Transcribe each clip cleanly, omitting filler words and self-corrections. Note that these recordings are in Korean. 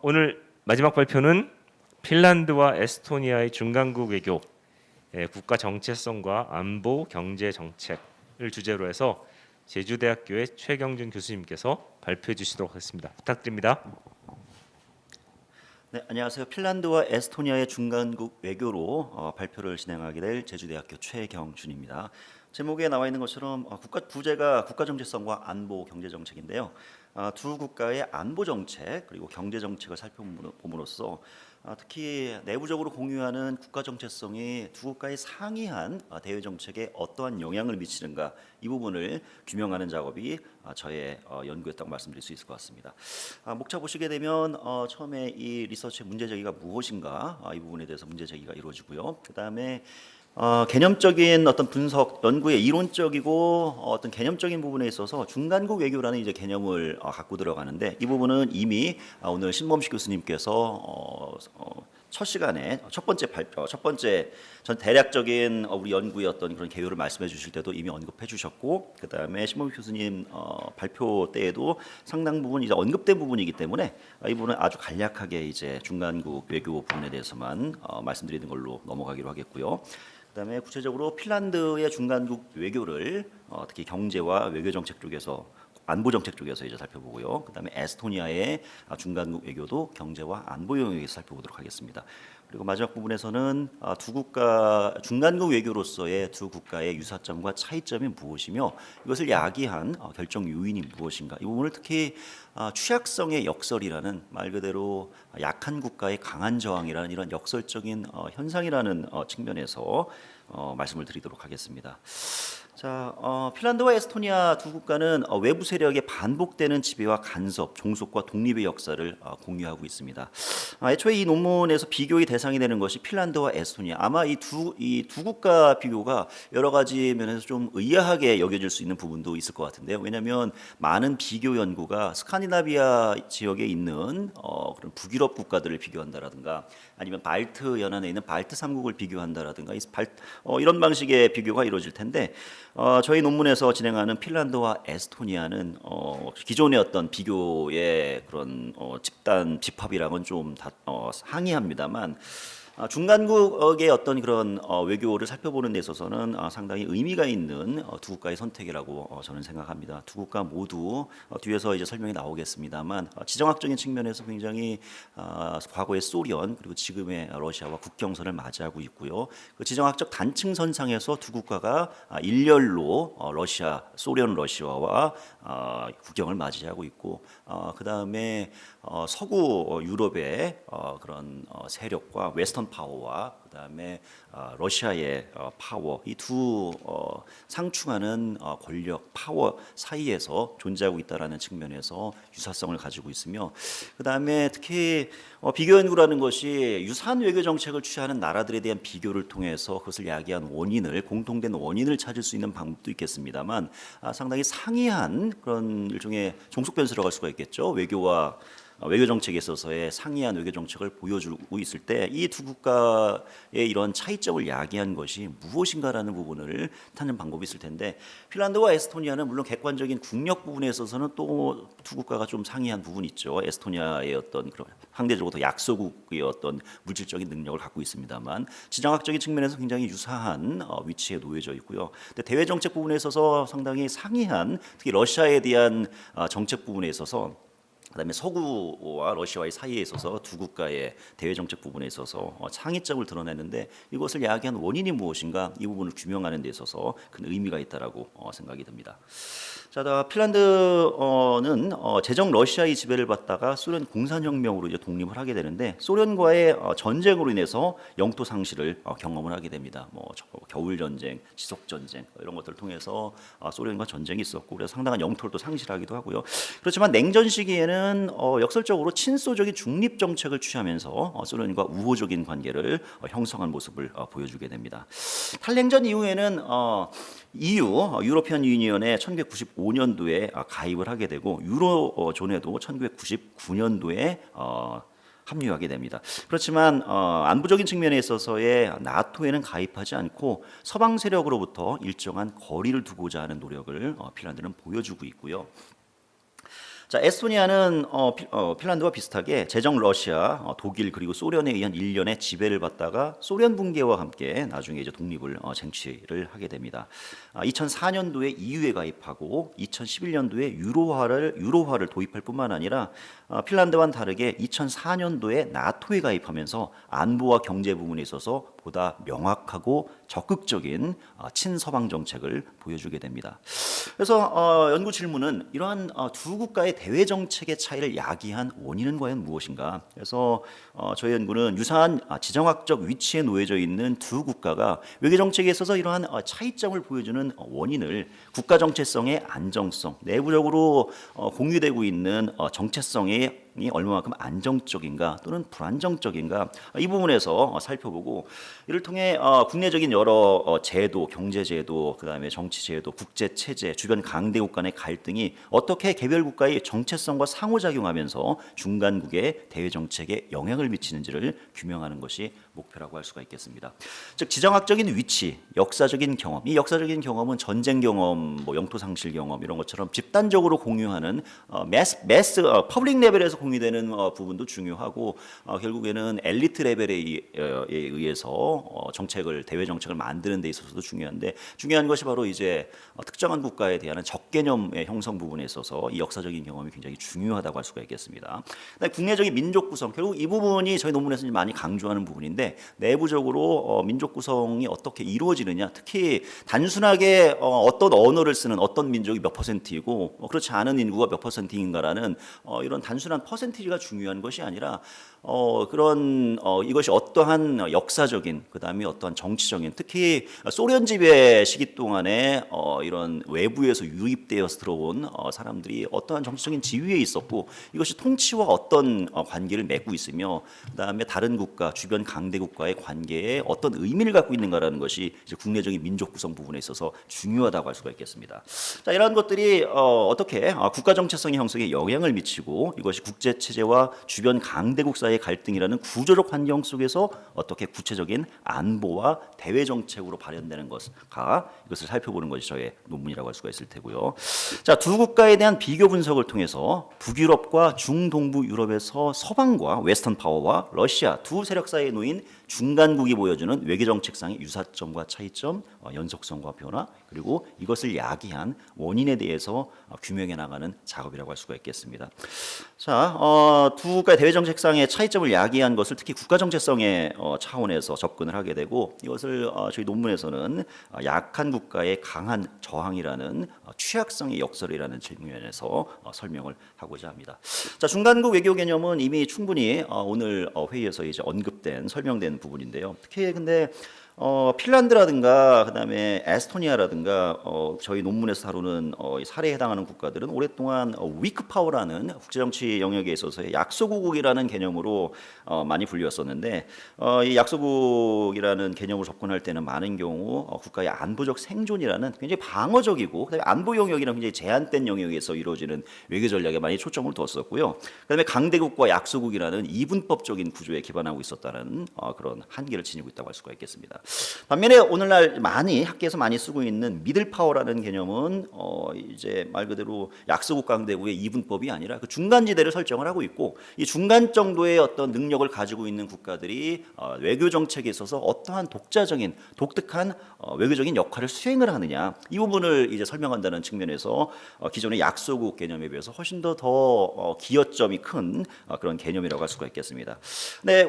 오늘 마지막 발표는 핀란드와 에스토니아의 중간국 외교, 국가 정체성과 안보 경제 정책을 주제로 해서 제주대학교의 최경준 교수님께서 발표해 주시도록 하겠습니다. 부탁드립니다. 네, 안녕하세요. 핀란드와 에스토니아의 중간국 외교로 발표를 진행하게 될 제주대학교 최경준입니다. 제목에 나와 있는 것처럼 부제가 국가 정체성과 안보 경제 정책인데요. 두 국가의 안보 정책 그리고 경제 정책을 살펴봄으로써 특히 내부적으로 공유하는 국가 정체성이 두 국가의 상이한 대외 정책에 어떠한 영향을 미치는가 이 부분을 규명하는 작업이 저의 연구였다고 말씀드릴 수 있을 것 같습니다. 목차 보시게 되면 처음에 이 리서치의 문제 제기가 무엇인가 이 부분에 대해서 문제 제기가 이루어지고요. 그 다음에 개념적인 어떤 분석, 연구의 이론적이고 어떤 개념적인 부분에 있어서 중간국 외교라는 이제 개념을 갖고 들어가는데 이 부분은 이미 오늘 신범식 교수님께서 첫 시간에 첫 번째 전 대략적인 우리 연구의 어떤 그런 개요를 말씀해 주실 때도 이미 언급해 주셨고 그 다음에 신범식 교수님 발표 때에도 상당 부분 이제 언급된 부분이기 때문에 이 부분은 아주 간략하게 이제 중간국 외교 부분에 대해서만 말씀드리는 걸로 넘어가기로 하겠고요. 그다음에 구체적으로 핀란드의 중간국 외교를 특히 경제와 외교 정책 쪽에서 안보 정책 쪽에서 이제 살펴보고요. 그다음에 에스토니아의 중간국 외교도 경제와 안보 영역에서 살펴보도록 하겠습니다. 그리고 마지막 부분에서는 두 국가 중간국 외교로서의 두 국가의 유사점과 차이점이 무엇이며 이것을 야기한 결정 요인이 무엇인가 이 부분을 특히 취약성의 역설이라는 말 그대로 약한 국가의 강한 저항이라는 이런 역설적인 현상이라는 측면에서 말씀을 드리도록 하겠습니다. 자, 핀란드와 에스토니아 두 국가는 외부 세력의 반복되는 지배와 간섭, 종속과 독립의 역사를 공유하고 있습니다. 애초에 이 논문에서 비교의 대상이 되는 것이 핀란드와 에스토니아. 아마 이 두 국가 비교가 여러 가지 면에서 좀 의아하게 여겨질 수 있는 부분도 있을 것 같은데요. 왜냐하면 많은 비교 연구가 스칸디나비아 지역에 있는 그런 북유럽 국가들을 비교한다라든가 아니면 발트 연안에 있는 발트 3국을 비교한다라든가 이런 방식의 비교가 이루어질 텐데 저희 논문에서 진행하는 핀란드와 에스토니아는 기존의 어떤 비교의 그런 집단 집합이랑은 좀 상이합니다만 중간국의 어떤 그런 외교를 살펴보는 데 있어서는 상당히 의미가 있는 두 국가의 선택이라고 저는 생각합니다. 두 국가 모두 뒤에서 이제 설명이 나오겠습니다만 지정학적인 측면에서 굉장히 과거의 소련 그리고 지금의 러시아와 국경선을 맞이하고 있고요. 그 지정학적 단층선상에서 두 국가가 일렬로 소련 러시아와 국경을 맞이하고 있고 그 다음에 서구 유럽의 그런 세력과 웨스턴 파워와 그다음에 러시아의 파워 이 두 상충하는 권력 파워 사이에서 존재하고 있다라는 측면에서 유사성을 가지고 있으며 그다음에 특히 비교 연구라는 것이 유사한 외교 정책을 취하는 나라들에 대한 비교를 통해서 그것을 야기한 공통된 원인을 찾을 수 있는 방법도 있겠습니다만 상당히 상이한 그런 일종의 종속 변수라고 할 수가 있겠죠. 외교 정책에 있어서의 상이한 외교 정책을 보여주고 있을 때 이 두 국가의 이런 차이점을 야기한 것이 무엇인가라는 부분을 찾는 방법이 있을 텐데 핀란드와 에스토니아는 물론 객관적인 국력 부분에 있어서는 또 두 국가가 좀 상이한 부분이 있죠. 에스토니아의 어떤 그런 상대적으로 더 약소국의 어떤 물질적인 능력을 갖고 있습니다만 지정학적인 측면에서 굉장히 유사한 위치에 놓여져 있고요. 근데 대외 정책 부분에 있어서 상당히 상이한 특히 러시아에 대한 정책 부분에 있어서 그다음에 서구와 러시아와의 사이에 있어서 두 국가의 대외 정책 부분에 있어서 창의점을 드러내는데 이것을 야기한 원인이 무엇인가 이 부분을 규명하는 데 있어서 큰 의미가 있다라고 생각이 듭니다. 자, 핀란드는 제정 러시아의 지배를 받다가 소련 공산혁명으로 이제 독립을 하게 되는데 소련과의 전쟁으로 인해서 영토 상실을 경험을 하게 됩니다. 겨울 전쟁, 지속 전쟁 이런 것들을 통해서 소련과 전쟁이 있었고 그래서 상당한 영토를 또 상실하기도 하고요. 그렇지만 냉전 시기에는 역설적으로 친소적인 중립 정책을 취하면서 소련과 우호적인 관계를 형성한 모습을 보여주게 됩니다. 탈냉전 이후에는 유로피언 유니언에 1995년도에 가입을 하게 되고 유로존에도 1999년도에 합류하게 됩니다. 그렇지만 안보적인 측면에 있어서의 나토에는 가입하지 않고 서방 세력으로부터 일정한 거리를 두고자 하는 노력을 핀란드는 보여주고 있고요. 자, 에스토니아는 핀란드와 비슷하게 제정 러시아, 독일 그리고 소련에 의한 일련의 지배를 받다가 소련 붕괴와 함께 나중에 이제 독립을 쟁취를 하게 됩니다. 2004년도에 EU에 가입하고 2011년도에 유로화를 도입할 뿐만 아니라 핀란드와는 다르게 2004년도에 나토에 가입하면서 안보와 경제 부분에 있어서 보다 명확하고 적극적인 친서방 정책을 보여주게 됩니다. 그래서 연구 질문은 이러한 두 국가의 대외 정책의 차이를 야기한 원인은 과연 무엇인가? 그래서 저희 연구는 유사한 지정학적 위치에 놓여져 있는 두 국가가 외교 정책에 있어서 이러한 차이점을 보여주는 원인을 국가 정체성의 안정성, 내부적으로 공유되고 있는 정체성의 얼마만큼 안정적인가 또는 불안정적인가 이 부분에서 살펴보고 이를 통해 국내적인 여러 제도, 경제 제도, 그다음에 정치 제도, 국제 체제, 주변 강대국 간의 갈등이 어떻게 개별 국가의 정체성과 상호작용하면서 중간국의 대외 정책에 영향을 미치는지를 규명하는 것이 목표라고 할 수가 있겠습니다. 즉 지정학적인 위치, 역사적인 경험, 이 역사적인 경험은 전쟁 경험, 영토 상실 경험 이런 것처럼 집단적으로 공유하는 퍼블릭 레벨에서 공유되는 부분도 중요하고 결국에는 엘리트 레벨에 의해서 대외 정책을 만드는 데 있어서도 중요한데 중요한 것이 바로 이제 특정한 국가에 대한 적개념의 형성 부분에 있어서 이 역사적인 경험이 굉장히 중요하다고 할 수가 있겠습니다. 국내적인 민족 구성 결국 이 부분이 저희 논문에서 많이 강조하는 부분인데 내부적으로 민족 구성이 어떻게 이루어지느냐 특히 단순하게 어떤 언어를 쓰는 어떤 민족이 몇 퍼센트이고 그렇지 않은 인구가 몇 퍼센트인가라는 이런 단순한 퍼센티지가 중요한 것이 아니라 이것이 어떠한 역사적인 그다음에 어떠한 정치적인 특히 소련 지배 시기 동안에 이런 외부에서 유입되어서 들어온 사람들이 어떠한 정치적인 지위에 있었고 이것이 통치와 어떤 관계를 맺고 있으며 그다음에 다른 국가 주변 강대국과의 관계에 어떤 의미를 갖고 있는가라는 것이 이제 국내적인 민족 구성 부분에 있어서 중요하다고 할 수가 있겠습니다. 자, 이러한 것들이 어떻게 국가 정체성의 형성에 영향을 미치고 이것이 국제 체제와 주변 강대국 사이의 갈등이라는 구조적 환경 속에서 어떻게 구체적인 안보와 대외 정책으로 발현되는 것과 이것을 살펴보는 것이 저의 논문이라고 할 수가 있을 테고요. 자, 두 국가에 대한 비교 분석을 통해서 북유럽과 중동부 유럽에서 서방과 웨스턴 파워와 러시아 두 세력 사이에 놓인 중간국이 보여주는 외교 정책상의 유사점과 차이점, 연속성과 변화, 그리고 이것을 야기한 원인에 대해서 규명해 나가는 작업이라고 할 수가 있겠습니다. 자, 두 국가의 대외 정책상의 차이점을 야기한 것을 특히 국가 정체성의 차원에서 접근을 하게 되고 이것을 저희 논문에서는 약한 국가의 강한 저항이라는 취약성의 역설이라는 측면에서 설명을 하고자 합니다. 자, 중간국 외교 개념은 이미 충분히 오늘 회의에서 이제 언급된 설명된 부분인데요. 특히 근데 핀란드라든가 그다음에 에스토니아라든가 저희 논문에서 다루는 사례에 해당하는 국가들은 오랫동안 위크 파워라는 국제정치 영역에 있어서의 약소국이라는 개념으로 많이 불렸었는데 이 약소국이라는 개념으로 접근할 때는 많은 경우 국가의 안보적 생존이라는 굉장히 방어적이고 그다음에 안보 영역이랑 굉장히 제한된 영역에서 이루어지는 외교 전략에 많이 초점을 두었었고요. 그다음에 강대국과 약소국이라는 이분법적인 구조에 기반하고 있었다는 그런 한계를 지니고 있다고 할 수가 있겠습니다. 반면에 오늘날 학계에서 많이 쓰고 있는 미들 파워라는 개념은 이제 말 그대로 약소국 강대국의 이분법이 아니라 그 중간지대를 설정을 하고 있고 이 중간 정도의 어떤 능력을 가지고 있는 국가들이 외교 정책에 있어서 어떠한 독특한 외교적인 역할을 수행을 하느냐 이 부분을 이제 설명한다는 측면에서 기존의 약소국 개념에 비해서 훨씬 더 기여점이 큰 그런 개념이라고 할 수가 있겠습니다. 네,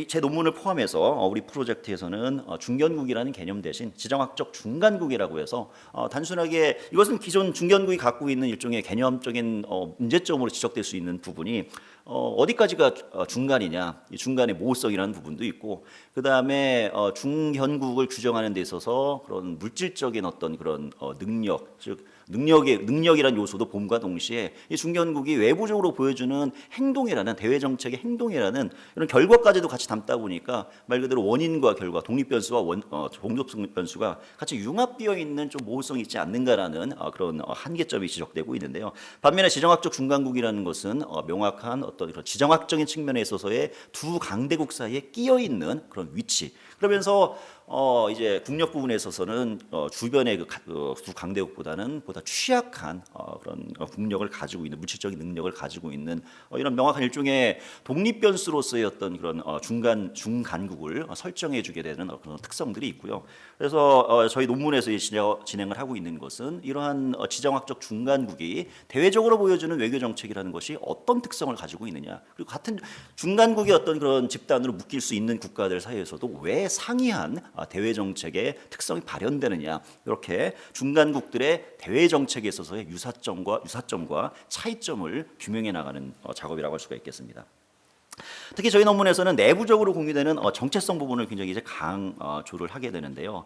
제 논문을 포함해서 우리 프로젝트에서는 중견국이라는 개념 대신 지정학적 중간국이라고 해서 단순하게 이것은 기존 중견국이 갖고 있는 일종의 개념적인 문제점으로 지적될 수 있는 부분이 어디까지가 중간이냐, 이 중간의 모호성이라는 부분도 있고, 그 다음에 중견국을 규정하는 데 있어서 그런 물질적인 어떤 그런 능력, 즉 능력이라는 요소도 봄과 동시에 이 중견국이 외부적으로 보여주는 행동이라는 대외 정책의 행동이라는 이런 결과까지도 같이 담다 보니까 말 그대로 원인과 결과, 독립 변수와 종속성 변수가 같이 융합되어 있는 좀 모호성이 있지 않는가라는 그런 한계점이 지적되고 있는데요. 반면에 지정학적 중간국이라는 것은 명확한 어떤 그런 지정학적인 측면에 있어서의 두 강대국 사이에 끼어 있는 그런 위치. 그러면서 이제 국력 부분에 있어서는 주변의 두 강대국보다는 보다 취약한 그런 국력을 가지고 있는 물질적인 능력을 가지고 있는 이런 명확한 일종의 독립 변수로서의 어떤 그런 중간국을 설정해주게 되는 그런 특성들이 있고요. 그래서 저희 논문에서 진행을 하고 있는 것은 이러한 지정학적 중간국이 대외적으로 보여주는 외교 정책이라는 것이 어떤 특성을 가지고 있느냐, 그리고 같은 중간국의 어떤 그런 집단으로 묶일 수 있는 국가들 사이에서도 왜 상이한 대외 정책의 특성이 발현되느냐, 이렇게 중간국들의 대외 정책에 있어서의 유사점과 차이점을 규명해 나가는 작업이라고 할 수가 있겠습니다. 특히 저희 논문에서는 내부적으로 공유되는 정체성 부분을 굉장히 이제 강조를 하게 되는데요.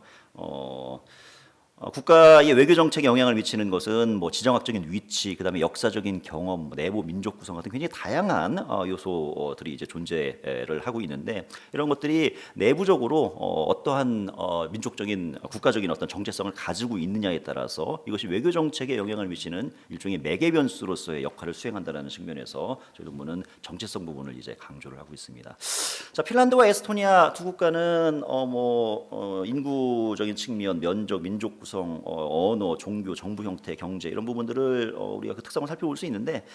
국가의 외교 정책에 영향을 미치는 것은 뭐 지정학적인 위치, 그다음에 역사적인 경험, 내부 민족 구성 같은 굉장히 다양한 요소들이 이제 존재를 하고 있는데, 이런 것들이 내부적으로 어떠한 민족적인 국가적인 어떤 정체성을 가지고 있느냐에 따라서 이것이 외교 정책에 영향을 미치는 일종의 매개 변수로서의 역할을 수행한다는 측면에서 저희 논문은 정체성 부분을 이제 강조를 하고 있습니다. 자, 핀란드와 에스토니아 두 국가는 인구적인 측면, 면적, 민족 구성, 언어, 종교, 정부 형태, 경제 이런 부분들을 우리가 그 특성을 살펴볼 수 있는데,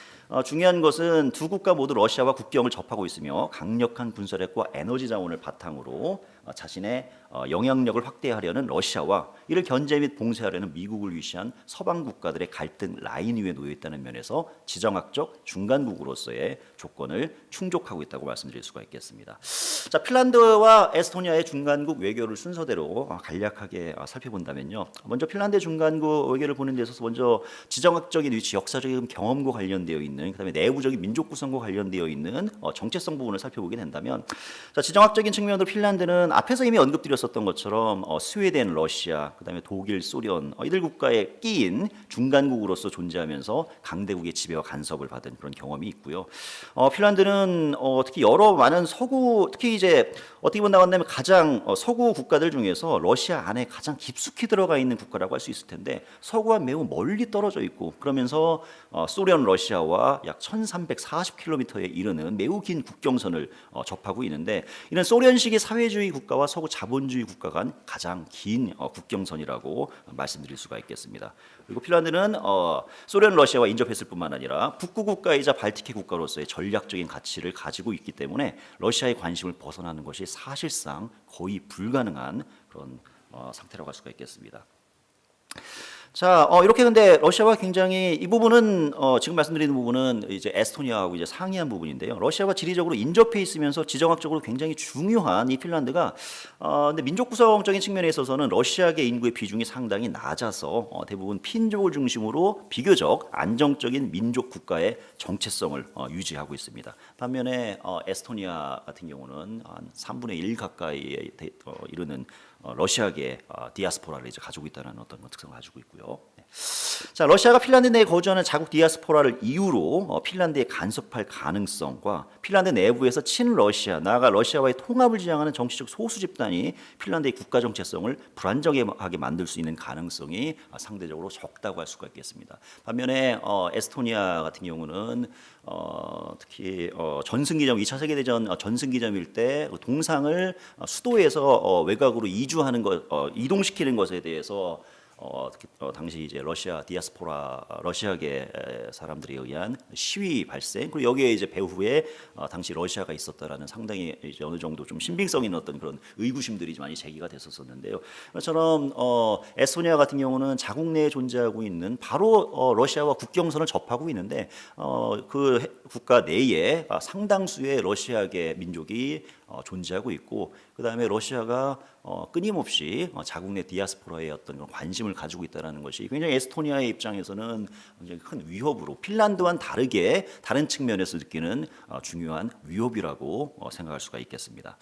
중요한 것은 두 국가 모두 러시아와 국경을 접하고 있으며 강력한 군사력과 에너지 자원을 바탕으로 자신의 영향력을 확대하려는 러시아와 이를 견제 및 봉쇄하려는 미국을 위시한 서방 국가들의 갈등 라인 위에 놓여 있다는 면에서 지정학적 중간국으로서의 조건을 충족하고 있다고 말씀드릴 수가 있겠습니다. 자, 핀란드와 에스토니아의 중간국 외교를 순서대로 간략하게 살펴본다면요. 먼저 핀란드의 중간국 외교를 보는 데 있어서 먼저 지정학적인 위치, 역사적인 경험과 관련되어 있는, 그다음에 내부적인 민족 구성과 관련되어 있는 정체성 부분을 살펴보게 된다면, 자, 지정학적인 측면으로 핀란드는 앞에서 이미 언급드렸었던 것처럼 스웨덴, 러시아, 그다음에 독일, 소련 이들 국가에 끼인 중간국으로서 존재하면서 강대국의 지배와 간섭을 받은 그런 경험이 있고요. 핀란드는 특히 여러 많은 서구, 특히 이제 어떻게 본다면 가장 서구 국가들 중에서 러시아 안에 가장 깊숙이 들어가 있는 국가라고 할 수 있을 텐데, 서구와 매우 멀리 떨어져 있고, 그러면서 소련, 러시아와 약 1340km에 이르는 매우 긴 국경선을 접하고 있는데, 이는 소련식의 사회주의 국가와 서구 자본주의 국가 간 가장 긴 국경선이라고 말씀드릴 수가 있겠습니다. 그리고 핀란드는 소련, 러시아와 인접했을 뿐만 아니라 북구 국가이자 발티크 국가로서의 전략적인 가치를 가지고 있기 때문에 러시아의 관심을 벗어나는 것이 사실상 거의 불가능한 그런 상태라고 할 수가 있겠습니다. 자, 이렇게 근데 러시아와 굉장히 이 부분은 지금 말씀드리는 부분은 이제 에스토니아하고 이제 상이한 부분인데요. 러시아와 지리적으로 인접해 있으면서 지정학적으로 굉장히 중요한 이 핀란드가 근데 민족 구성적인 측면에 있어서는 러시아계 인구의 비중이 상당히 낮아서 대부분 핀족을 중심으로 비교적 안정적인 민족 국가의 정체성을 유지하고 있습니다. 반면에 에스토니아 같은 경우는 한 3분의 1 가까이에 이르는 러시아계 디아스포라를 이제 가지고 있다는 어떤 특성을 가지고 있고요. 자, 러시아가 핀란드 내에 거주하는 자국 디아스포라를 이유로 핀란드에 간섭할 가능성과 핀란드 내부에서 친러시아, 나아가 러시아와의 통합을 지향하는 정치적 소수 집단이 핀란드의 국가 정체성을 불안정하게 만들 수 있는 가능성이 상대적으로 적다고 할 수가 있겠습니다. 반면에 에스토니아 같은 경우는 특히 전승기점 2차 세계대전 전승기점일 때 동상을 수도에서 외곽으로 이주하는 것, 이동시키는 것에 대해서 당시 이제 러시아 디아스포라 러시아계 사람들에 의한 시위 발생, 그리고 여기에 이제 배후에 당시 러시아가 있었다라는 상당히 이제 어느 정도 좀 신빙성 있는 어떤 그런 의구심들이 많이 제기가 됐었었는데요. 그처럼 에스토니아 같은 경우는 자국 내에 존재하고 있는 바로 러시아와 국경선을 접하고 있는데 그 국가 내에 상당수의 러시아계 민족이 존재하고 있고, 그 다음에 러시아가 끊임없이 자국 내 디아스포라의 어떤 관심을 가지고 있다는 것이 굉장히 에스토니아의 입장에서는 굉장히 큰 위협으로, 핀란드와는 다르게 다른 측면에서 느끼는 중요한 위협이라고 생각할 수가 있겠습니다.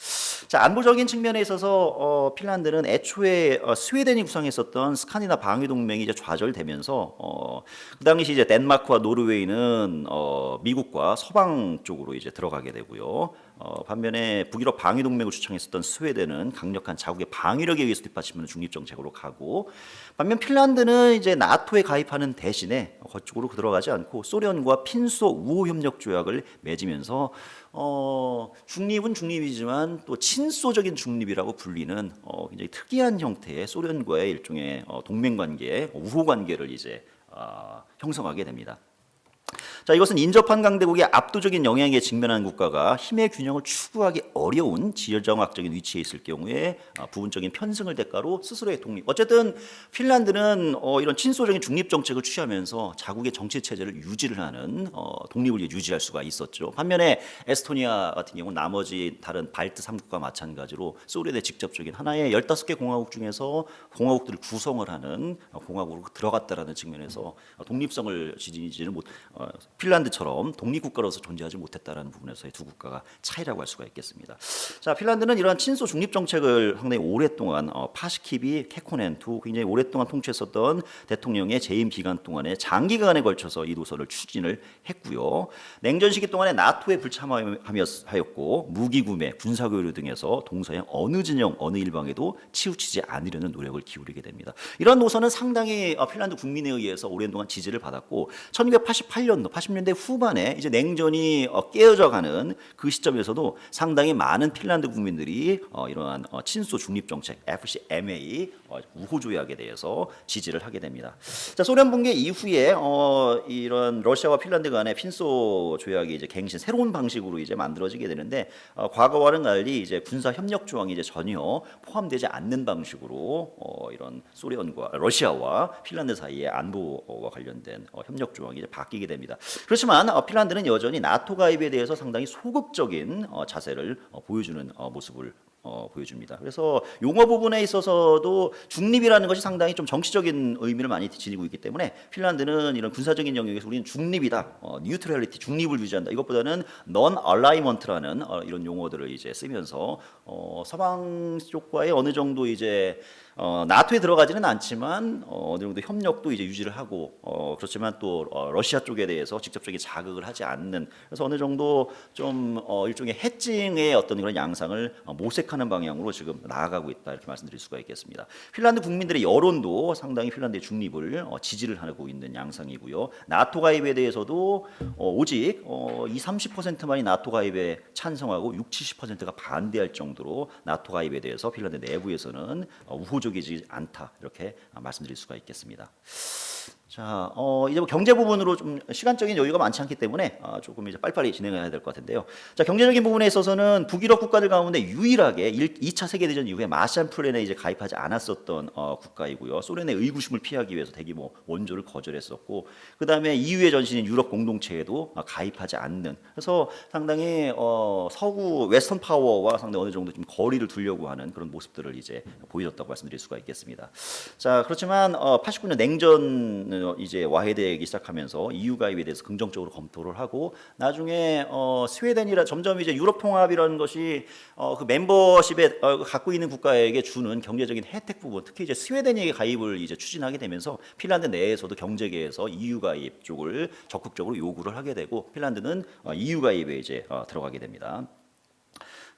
자, 안보적인 측면에 있어서 핀란드는 애초에 스웨덴이 구성했었던 스칸디나 방위 동맹이 이제 좌절되면서 그 당시 이제 덴마크와 노르웨이는 미국과 서방 쪽으로 이제 들어가게 되고요. 반면에 북유럽 방위 동맹을 주창했었던 스웨덴은 강력한 자국의 방위력에 의해서 뒷받침하는 중립 정책으로 가고, 반면 핀란드는 이제 나토에 가입하는 대신에 그쪽으로 들어가지 않고 소련과 핀소 우호 협력 조약을 맺으면서 중립은 중립이지만 또 친소적인 중립이라고 불리는 굉장히 특이한 형태의 소련과의 일종의 동맹 관계, 우호 관계를 이제 형성하게 됩니다. 자, 이것은 인접한 강대국의 압도적인 영향에 직면한 국가가 힘의 균형을 추구하기 어려운 지정학적인 위치에 있을 경우에 부분적인 편승을 대가로 스스로의 독립. 어쨌든 핀란드는 이런 친소적인 중립 정책을 취하면서 자국의 정치 체제를 유지를 하는 독립을 유지할 수가 있었죠. 반면에 에스토니아 같은 경우는 나머지 다른 발트 3국과 마찬가지로 소련의 직접적인 하나의 15개 공화국 중에서 공화국들을 구성을 하는 공화국으로 들어갔다라는 측면에서 독립성을 지지는 못. 핀란드처럼 독립국가로서 존재하지 못했다라는 부분에서의 두 국가가 차이라고 할 수가 있겠습니다. 자, 핀란드는 이러한 친소 중립 정책을 상당히 오랫동안 파시키비 케코넨 두 굉장히 오랫동안 통치했었던 대통령의 재임 기간 동안에 장기간에 걸쳐서 이 노선을 추진을 했고요. 냉전 시기 동안에 나토에 불참하였고 무기 구매, 군사 교류 등에서 동서양 어느 진영 어느 일방에도 치우치지 않으려는 노력을 기울이게 됩니다. 이런 노선은 상당히 핀란드 국민에 의해서 오랜 동안 지지를 받았고 1988년도 80년대 후반에 이제 냉전이 깨어져가는 그 시점에서도 상당히 많은 핀란드 국민들이 이러한 친소 중립 정책 FCMA 우호 조약에 대해서 지지를 하게 됩니다. 자, 소련 붕괴 이후에 이런 러시아와 핀란드 간의 핀소 조약이 이제 갱신 새로운 방식으로 이제 만들어지게 되는데 과거와는 달리 이제 군사 협력 조항이 이제 전혀 포함되지 않는 방식으로 이런 소련과 러시아와 핀란드 사이의 안보와 관련된 협력 조항이 이제 바뀌게 됩니다. 그렇지만 핀란드는 여전히 나토 가입에 대해서 상당히 소극적인 자세를 보여주는 모습을 보여줍니다. 그래서 용어 부분에 있어서도 중립이라는 것이 상당히 좀 정치적인 의미를 많이 지니고 있기 때문에 핀란드는 이런 군사적인 영역에서 우리는 중립이다, 뉴트럴리티, 중립을 유지한다. 이것보다는 non alignment라는 이런 용어들을 이제 쓰면서 서방 쪽과의 어느 정도 이제 나토에 들어가지는 않지만 어느 정도 협력도 이제 유지를 하고 그렇지만 또 러시아 쪽에 대해서 직접적인 자극을 하지 않는 그래서 어느 정도 좀 일종의 해칭의 어떤 그런 양상을 모색하는 방향으로 지금 나아가고 있다 이렇게 말씀드릴 수가 있겠습니다. 핀란드 국민들의 여론도 상당히 핀란드의 중립을 지지를 하고 있는 양상이고요. 나토 가입에 대해서도 오직 20-30%만이 나토 가입에 찬성하고 60-70%가 반대할 정도로 나토 가입에 대해서 핀란드 내부에서는 우호적이지 않다 이렇게 말씀드릴 수가 있겠습니다. 자, 이제 뭐 경제 부분으로 좀 시간적인 여유가 많지 않기 때문에 조금 이제 빨리빨리 진행해야 될 것 같은데요. 자, 경제적인 부분에 있어서는 북유럽 국가들 가운데 유일하게 2차 세계대전 이후에 마샬 플랜에 이제 가입하지 않았었던 국가이고요. 소련의 의구심을 피하기 위해서 대규모 원조를 거절했었고, 그 다음에 EU의 전신인 유럽 공동체에도 가입하지 않는. 그래서 상당히 서구 웨스턴 파워와 상당히 어느 정도 좀 거리를 두려고 하는 그런 모습들을 이제 보여줬다고 말씀드릴 수가 있겠습니다. 자, 그렇지만 89년 냉전 이제 와해되기 시작하면서 EU 가입에 대해서 긍정적으로 검토를 하고 나중에 스웨덴이라 점점 이제 유럽 통합이라는 것이 그 멤버십에 갖고 있는 국가에게 주는 경제적인 혜택 부분, 특히 이제 스웨덴이 가입을 이제 추진하게 되면서 핀란드 내에서도 경제계에서 EU 가입 쪽을 적극적으로 요구를 하게 되고 핀란드는 EU 가입에 이제 들어가게 됩니다.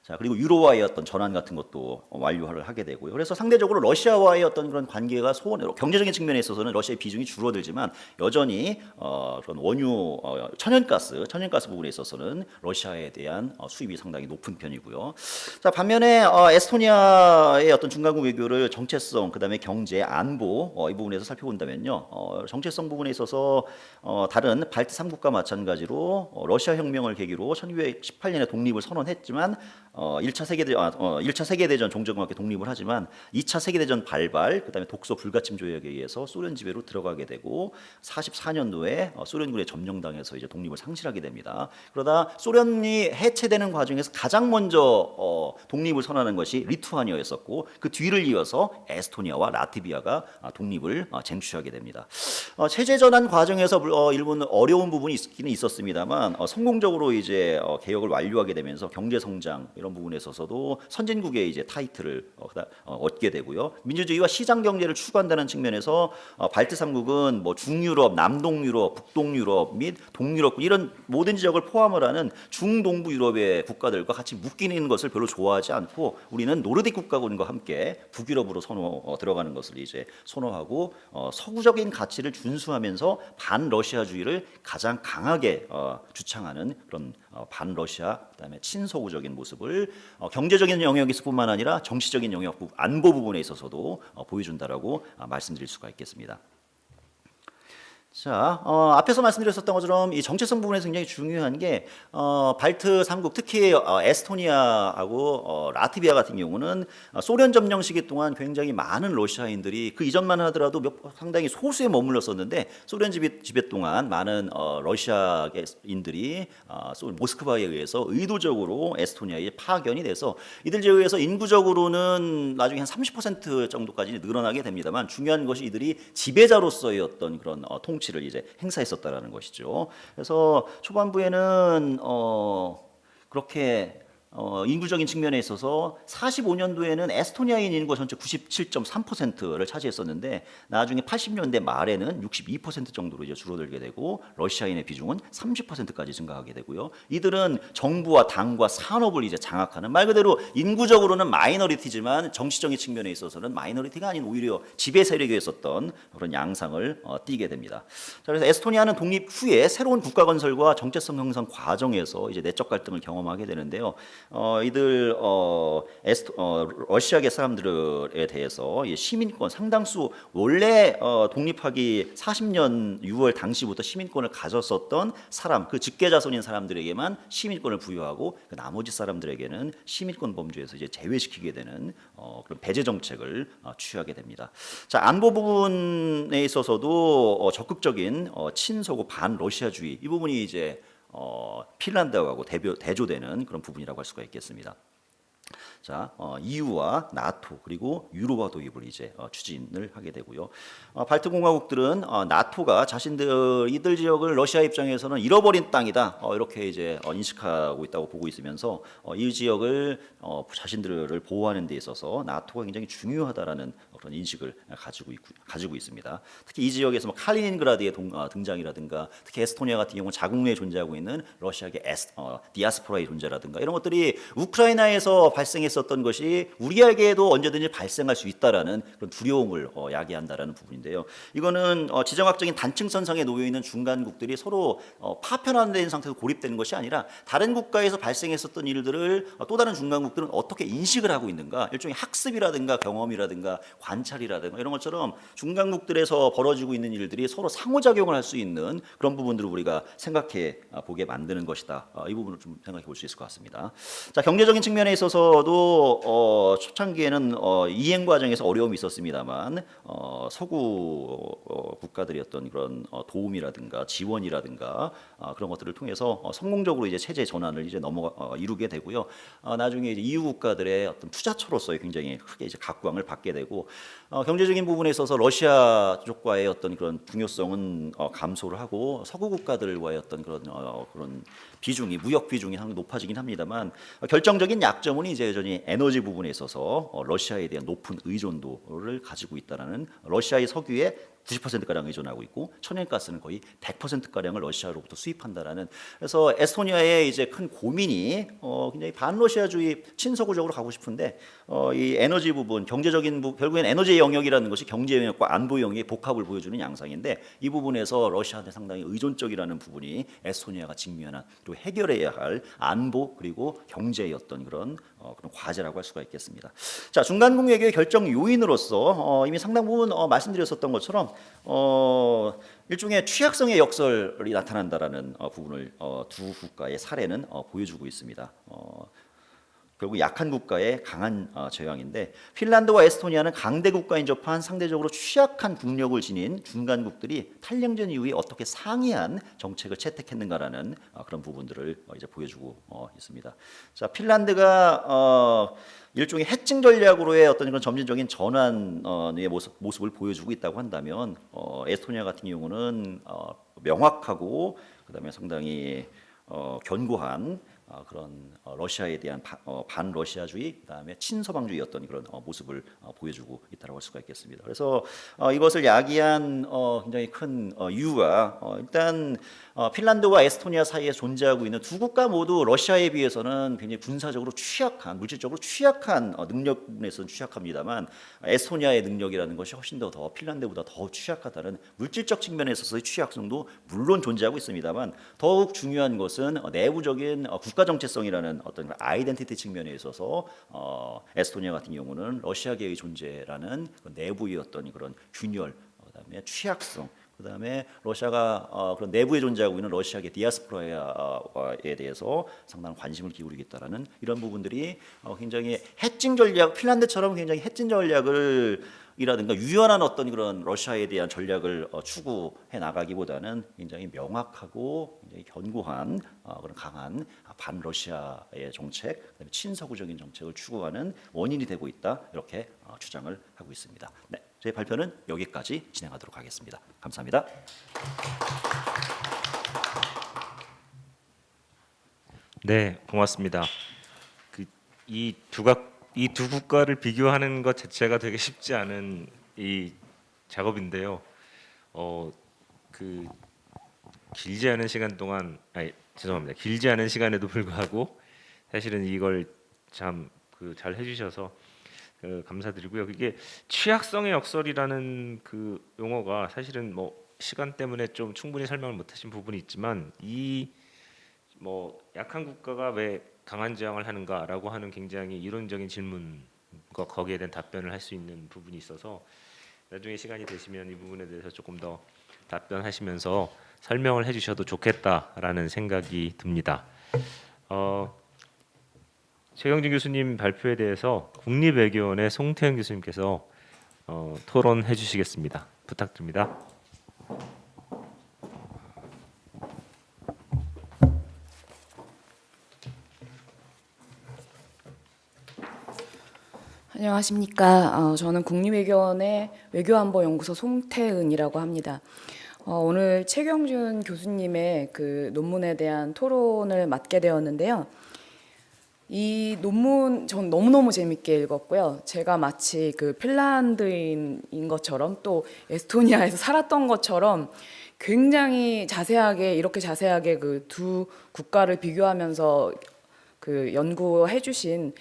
자, 그리고 유로와의 어떤 전환 같은 것도 완료를 하게 되고요. 그래서 상대적으로 러시아와의 어떤 그런 관계가 경제적인 측면에 있어서는 러시아의 비중이 줄어들지만 여전히 그런 원유 천연가스 부분에 있어서는 러시아에 대한 수입이 상당히 높은 편이고요. 자, 반면에 에스토니아의 어떤 중간국 외교를 정체성, 그다음에 경제, 안보 이 부분에서 살펴본다면요. 정체성 부분에 있어서 다른 발트 3국과 마찬가지로 러시아 혁명을 계기로 1918년에 독립을 선언했지만 1차 세계대전 종전과 독립을 하지만 2차 세계대전 발발, 그다음에 독소 불가침 조약에 의해서 소련 지배로 들어가게 되고 44년도에 소련군에 점령당해서 이제 독립을 상실하게 됩니다. 그러다 소련이 해체되는 과정에서 가장 먼저 독립을 선언하는 것이 리투아니아였었고 그 뒤를 이어서 에스토니아와 라트비아가 독립을 쟁취하게 됩니다. 체제 전환 과정에서 일부는 어려운 부분이 있기는 있었습니다만 성공적으로 이제 개혁을 완료하게 되면서 경제 성장 이런 부분에 있어서도 선진국의 이제 타이틀을 얻게 되고요. 민주주의와 시장 경제를 추구한다는 측면에서 발트 3국은 뭐 중유럽, 남동유럽, 북동유럽 및 동유럽 이런 모든 지역을 포함을 하는 중동부 유럽의 국가들과 같이 묶이는 것을 별로 좋아하지 않고 우리는 노르딕 국가군과 함께 북유럽으로 들어가는 것을 이제 선호하고 서구적인 가치를 준수하면서 반러시아주의를 가장 강하게 주창하는 그런 반러시아 그다음에 친서구적인 모습을 경제적인 영역에서뿐만 아니라 정치적인 영역 안보 부분에 있어서도 보여준다라고 말씀드릴 수가 있겠습니다. 자, 앞에서 말씀드렸었던 것처럼 이 정체성 부분에서 굉장히 중요한 게 발트 3국 특히 에스토니아하고 라트비아 같은 경우는 소련 점령 시기 동안 굉장히 많은 러시아인들이 그 이전만 하더라도 상당히 소수에 머물렀었는데 소련 지배 동안 많은 러시아인들이 모스크바에 의해서 의도적으로 에스토니아에 파견이 돼서 이들 제외해서 인구적으로는 나중에 한 30% 정도까지 늘어나게 됩니다만 중요한 것이 이들이 지배자로서의 어떤 그런 통치를 이제 행사했었다라는 것이죠. 그래서 초반부에는 그렇게 인구적인 측면에 있어서 45년도에는 에스토니아인 인구가 전체 97.3%를 차지했었는데 나중에 80년대 말에는 62% 정도로 이제 줄어들게 되고 러시아인의 비중은 30%까지 증가하게 되고요. 이들은 정부와 당과 산업을 이제 장악하는 말 그대로 인구적으로는 마이너리티지만 정치적인 측면에 있어서는 마이너리티가 아닌 오히려 지배 세력에 있었던 그런 양상을 띠게 됩니다. 자, 그래서 에스토니아는 독립 후에 새로운 국가 건설과 정체성 형성 과정에서 이제 내적 갈등을 경험하게 되는데요. 이들 러시아계 사람들에 대해서 시민권 상당수 원래 독립하기 40년 6월 당시부터 시민권을 가졌었던 사람 그 직계자손인 사람들에게만 시민권을 부여하고 그 나머지 사람들에게는 시민권 범주에서 이제 제외시키게 되는 그런 배제 정책을 취하게 됩니다. 자, 안보 부분에 있어서도 적극적인 친서구 반러시아주의 이 부분이 이제 핀란드하고 대조되는 그런 부분이라고 할 수가 있겠습니다. 자, EU와 나토 그리고 유로화 도입을 이제 추진을 하게 되고요. 발트 공화국들은 나토가 이들 지역을 러시아 입장에서는 잃어버린 땅이다 이렇게 이제 인식하고 있다고 보고 있으면서 이 지역을 자신들을 보호하는 데 있어서 나토가 굉장히 중요하다라는 그런 인식을 가지고 있습니다. 특히 이 지역에서 뭐 칼리닌그라드의 등장이라든가 특히 에스토니아 같은 경우는 자국내에 존재하고 있는 러시아계 디아스포라의 존재라든가 이런 것들이 우크라이나에서 발생했었던 것이 우리에게도 언제든지 발생할 수 있다라는 그런 두려움을 야기한다라는 부분인데요. 이거는 지정학적인 단층선상에 놓여 있는 중간국들이 서로 파편화된 상태에서 고립되는 것이 아니라 다른 국가에서 발생했었던 일들을 또 다른 중간국들은 어떻게 인식을 하고 있는가 일종의 학습이라든가 경험이라든가 관찰이라든가 이런 것처럼 중간국들에서 벌어지고 있는 일들이 서로 상호작용을 할 수 있는 그런 부분들을 우리가 생각해 보게 만드는 것이다. 이 부분을 좀 생각해 볼 수 있을 것 같습니다. 자, 경제적인 측면에 있어서도 초창기에는 이행 과정에서 어려움이 있었습니다만 서구 국가들의 어떤 그런 도움이라든가 지원이라든가 그런 것들을 통해서 성공적으로 이제 체제 전환을 이제 이루게 되고요. 나중에 이제 EU 국가들의 어떤 투자처로서의 굉장히 크게 이제 각광을 받게 되고 경제적인 부분에 있어서 러시아 쪽과의 어떤 그런 중요성은 감소를 하고 서구 국가들과의 어떤 그런 비중이 무역 비중이 상당히 높아지긴 합니다만 결정적인 약점은 이제 여전히 에너지 부분에 있어서 러시아에 대한 높은 의존도를 가지고 있다라는 러시아의 석유에 90%가량 의존하고 있고 천연가스는 거의 100%가량을 러시아로부터 수입한다라는 그래서 에스토니아의 이제 큰 고민이 굉장히 반러시아주의 친서구적으로 가고 싶은데 이 에너지 부분 경제적인 결국엔 에너지 영역이라는 것이 경제 영역과 안보 영역의 복합을 보여주는 양상인데 이 부분에서 러시아한테 상당히 의존적이라는 부분이 에스토니아가 직면한 그리고 해결해야 할 안보 그리고 경제의 어떤 그런 과제라고 할 수가 있겠습니다. 자, 중간국 외교의 결정 요인으로서 이미 상당 부분 말씀드렸었던 것처럼 일종의 취약성의 역설이 나타난다라는 부분을 두 국가의 사례는 보여주고 있습니다. 결국 약한 국가의 강한 저항인데 핀란드와 에스토니아는 강대 국가인 접한 상대적으로 취약한 국력을 지닌 중간국들이 탈영전 이후에 어떻게 상이한 정책을 채택했는가라는 그런 부분들을 이제 보여주고 있습니다. 자, 핀란드가 일종의 해칭 전략으로의 어떤 그런 점진적인 전환의 모습을 보여주고 있다고 한다면 에스토니아 같은 경우는 명확하고 그다음에 상당히 견고한 그런 러시아에 대한 반러시아주의, 그다음에 친서방주의였던 그런 모습을 보여주고 있다고 할 수가 있겠습니다. 그래서 이것을 야기한 굉장히 큰 이유가 일단 핀란드와 에스토니아 사이에 존재하고 있는 두 국가 모두 러시아에 비해서는 굉장히 군사적으로 취약한, 물질적으로 취약한 능력 부분에서는 취약합니다만 에스토니아의 능력이라는 것이 훨씬 더 핀란드보다 더 취약하다는 물질적 측면에 있어서의 취약성도 물론 존재하고 있습니다만 더욱 중요한 것은 내부적인 국가 정체성이라는 어떤 아이덴티티 측면에 있어서 에스토니아 같은 경우는 러시아계의 존재라는 그 내부의 어떤 그런 균열, 그다음에 취약성, 그다음에 러시아가 그런 내부에 존재하고 있는 러시아계 디아스포라에 대해서 상당한 관심을 기울이겠다라는 이런 부분들이 굉장히 해칭 전략, 핀란드처럼 굉장히 해칭 전략을 이라든가 유연한 어떤 그런 러시아에 대한 전략을 추구해 나가기보다는 굉장히 명확하고 굉장히 견고한 그런 강한 반러시아의 정책, 그다음에 친서구적인 정책을 추구하는 원인이 되고 있다, 이렇게 주장을 하고 있습니다. 네, 제 발표는 여기까지 진행하도록 하겠습니다. 감사합니다. 네, 고맙습니다. 이 두 국가를 비교하는 것 자체가 되게 쉽지 않은 이 작업인데요. 그 길지 않은 시간 동안, 죄송합니다. 길지 않은 시간에도 불구하고 사실은 이걸 참 잘 해주셔서 감사드리고요. 이게 취약성의 역설이라는 그 용어가 사실은 뭐 시간 때문에 좀 충분히 설명을 못하신 부분이 있지만 이 뭐 약한 국가가 왜 강한 저항을 하는가라고 하는 굉장히 이론적인 질문과 거기에 대한 답변을 할 수 있는 부분이 있어서 나중에 시간이 되시면 이 부분에 대해서 조금 더 답변하시면서 설명을 해주셔도 좋겠다라는 생각이 듭니다. 최경진 교수님 발표에 대해서 국립외교원의 송태현 교수님께서 토론해 주시겠습니다. 부탁드립니다. 안녕하십니까. 저는 국립외교원의 외교안보연구소 송태은이라고 합니다. 오늘 최경준 교수님의 그 논문에 대한 토론을 맡게 되었는데요. 이 논문 전 너무너무 재밌게 읽었고요. 제가 마치 그 핀란드인인 것처럼 또 에스토니아에서 살았던 것처럼 굉장히 자세하게, 이렇게 자세하게 그 두 국가를 비교하면서 그 연구해 주신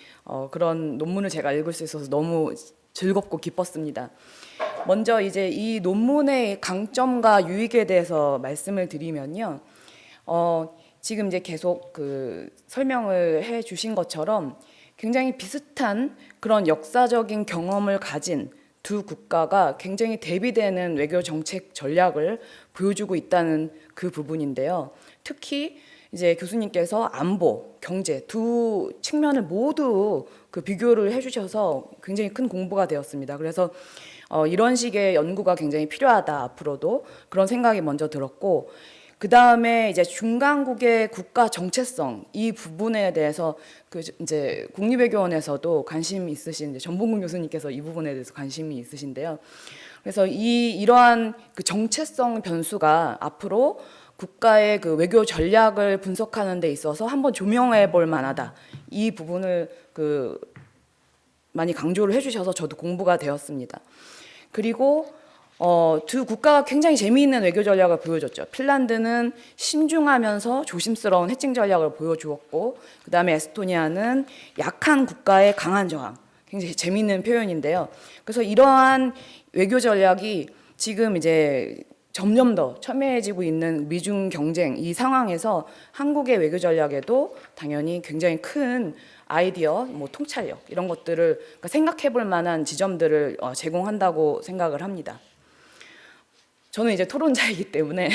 그런 논문을 제가 읽을 수 있어서 너무 즐겁고 기뻤습니다. 먼저 이제 이 논문의 강점과 유익에 대해서 말씀을 드리면요. 지금 이제 계속 그 설명을 해 주신 것처럼 굉장히 비슷한 그런 역사적인 경험을 가진 두 국가가 굉장히 대비되는 외교 정책 전략을 보여주고 있다는 그 부분인데요. 특히 이제 교수님께서 안보, 경제 두 측면을 모두 그 비교를 해주셔서 굉장히 큰 공부가 되었습니다. 그래서 이런 식의 연구가 굉장히 필요하다, 앞으로도 그런 생각이 먼저 들었고, 그 다음에 이제 중간국의 국가 정체성 이 부분에 대해서 그 이제 국립외교원에서도 관심이 있으신 전봉근 교수님께서 이 부분에 대해서 관심이 있으신데요. 그래서 이러한 그 정체성 변수가 앞으로 국가의 그 외교 전략을 분석하는 데 있어서 한번 조명해 볼 만하다. 이 부분을 그 많이 강조를 해주셔서 저도 공부가 되었습니다. 그리고 두 국가가 굉장히 재미있는 외교 전략을 보여줬죠. 핀란드는 신중하면서 조심스러운 해칭 전략을 보여주었고, 그 다음에 에스토니아는 약한 국가의 강한 저항. 굉장히 재미있는 표현인데요. 그래서 이러한 외교 전략이 지금 이제 점점 더 첨예해지고 있는 미중 경쟁 이 상황에서 한국의 외교 전략에도 당연히 굉장히 큰 아이디어, 뭐 통찰력 이런 것들을 그러니까 생각해 볼 만한 지점들을 제공한다고 생각을 합니다. 저는 이제 토론자이기 때문에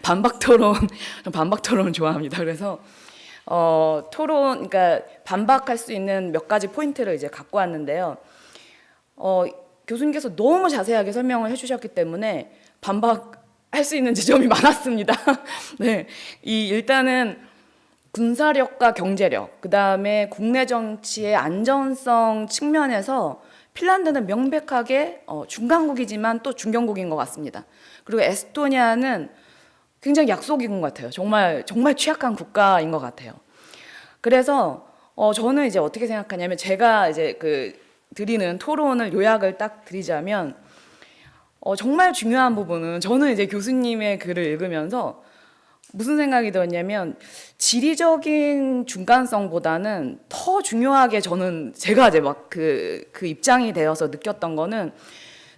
반박 토론을 좋아합니다. 그래서 그러니까 반박할 수 있는 몇 가지 포인트를 이제 갖고 왔는데요. 교수님께서 너무 자세하게 설명을 해주셨기 때문에 반박할 수 있는 지점이 많았습니다. 네, 일단은 군사력과 경제력, 그 다음에 국내 정치의 안전성 측면에서 핀란드는 명백하게 중간국이지만 또 중견국인 것 같습니다. 그리고 에스토니아는 굉장히 약속인 것 같아요. 정말 취약한 국가인 것 같아요. 그래서 저는 이제 어떻게 생각하냐면 제가 이제 그 드리는 토론을 요약을 딱 드리자면 정말 중요한 부분은 저는 이제 교수님의 글을 읽으면서 무슨 생각이 들었냐면 지리적인 중간성보다는 더 중요하게 저는 제가 이제 막 그 입장이 되어서 느꼈던 거는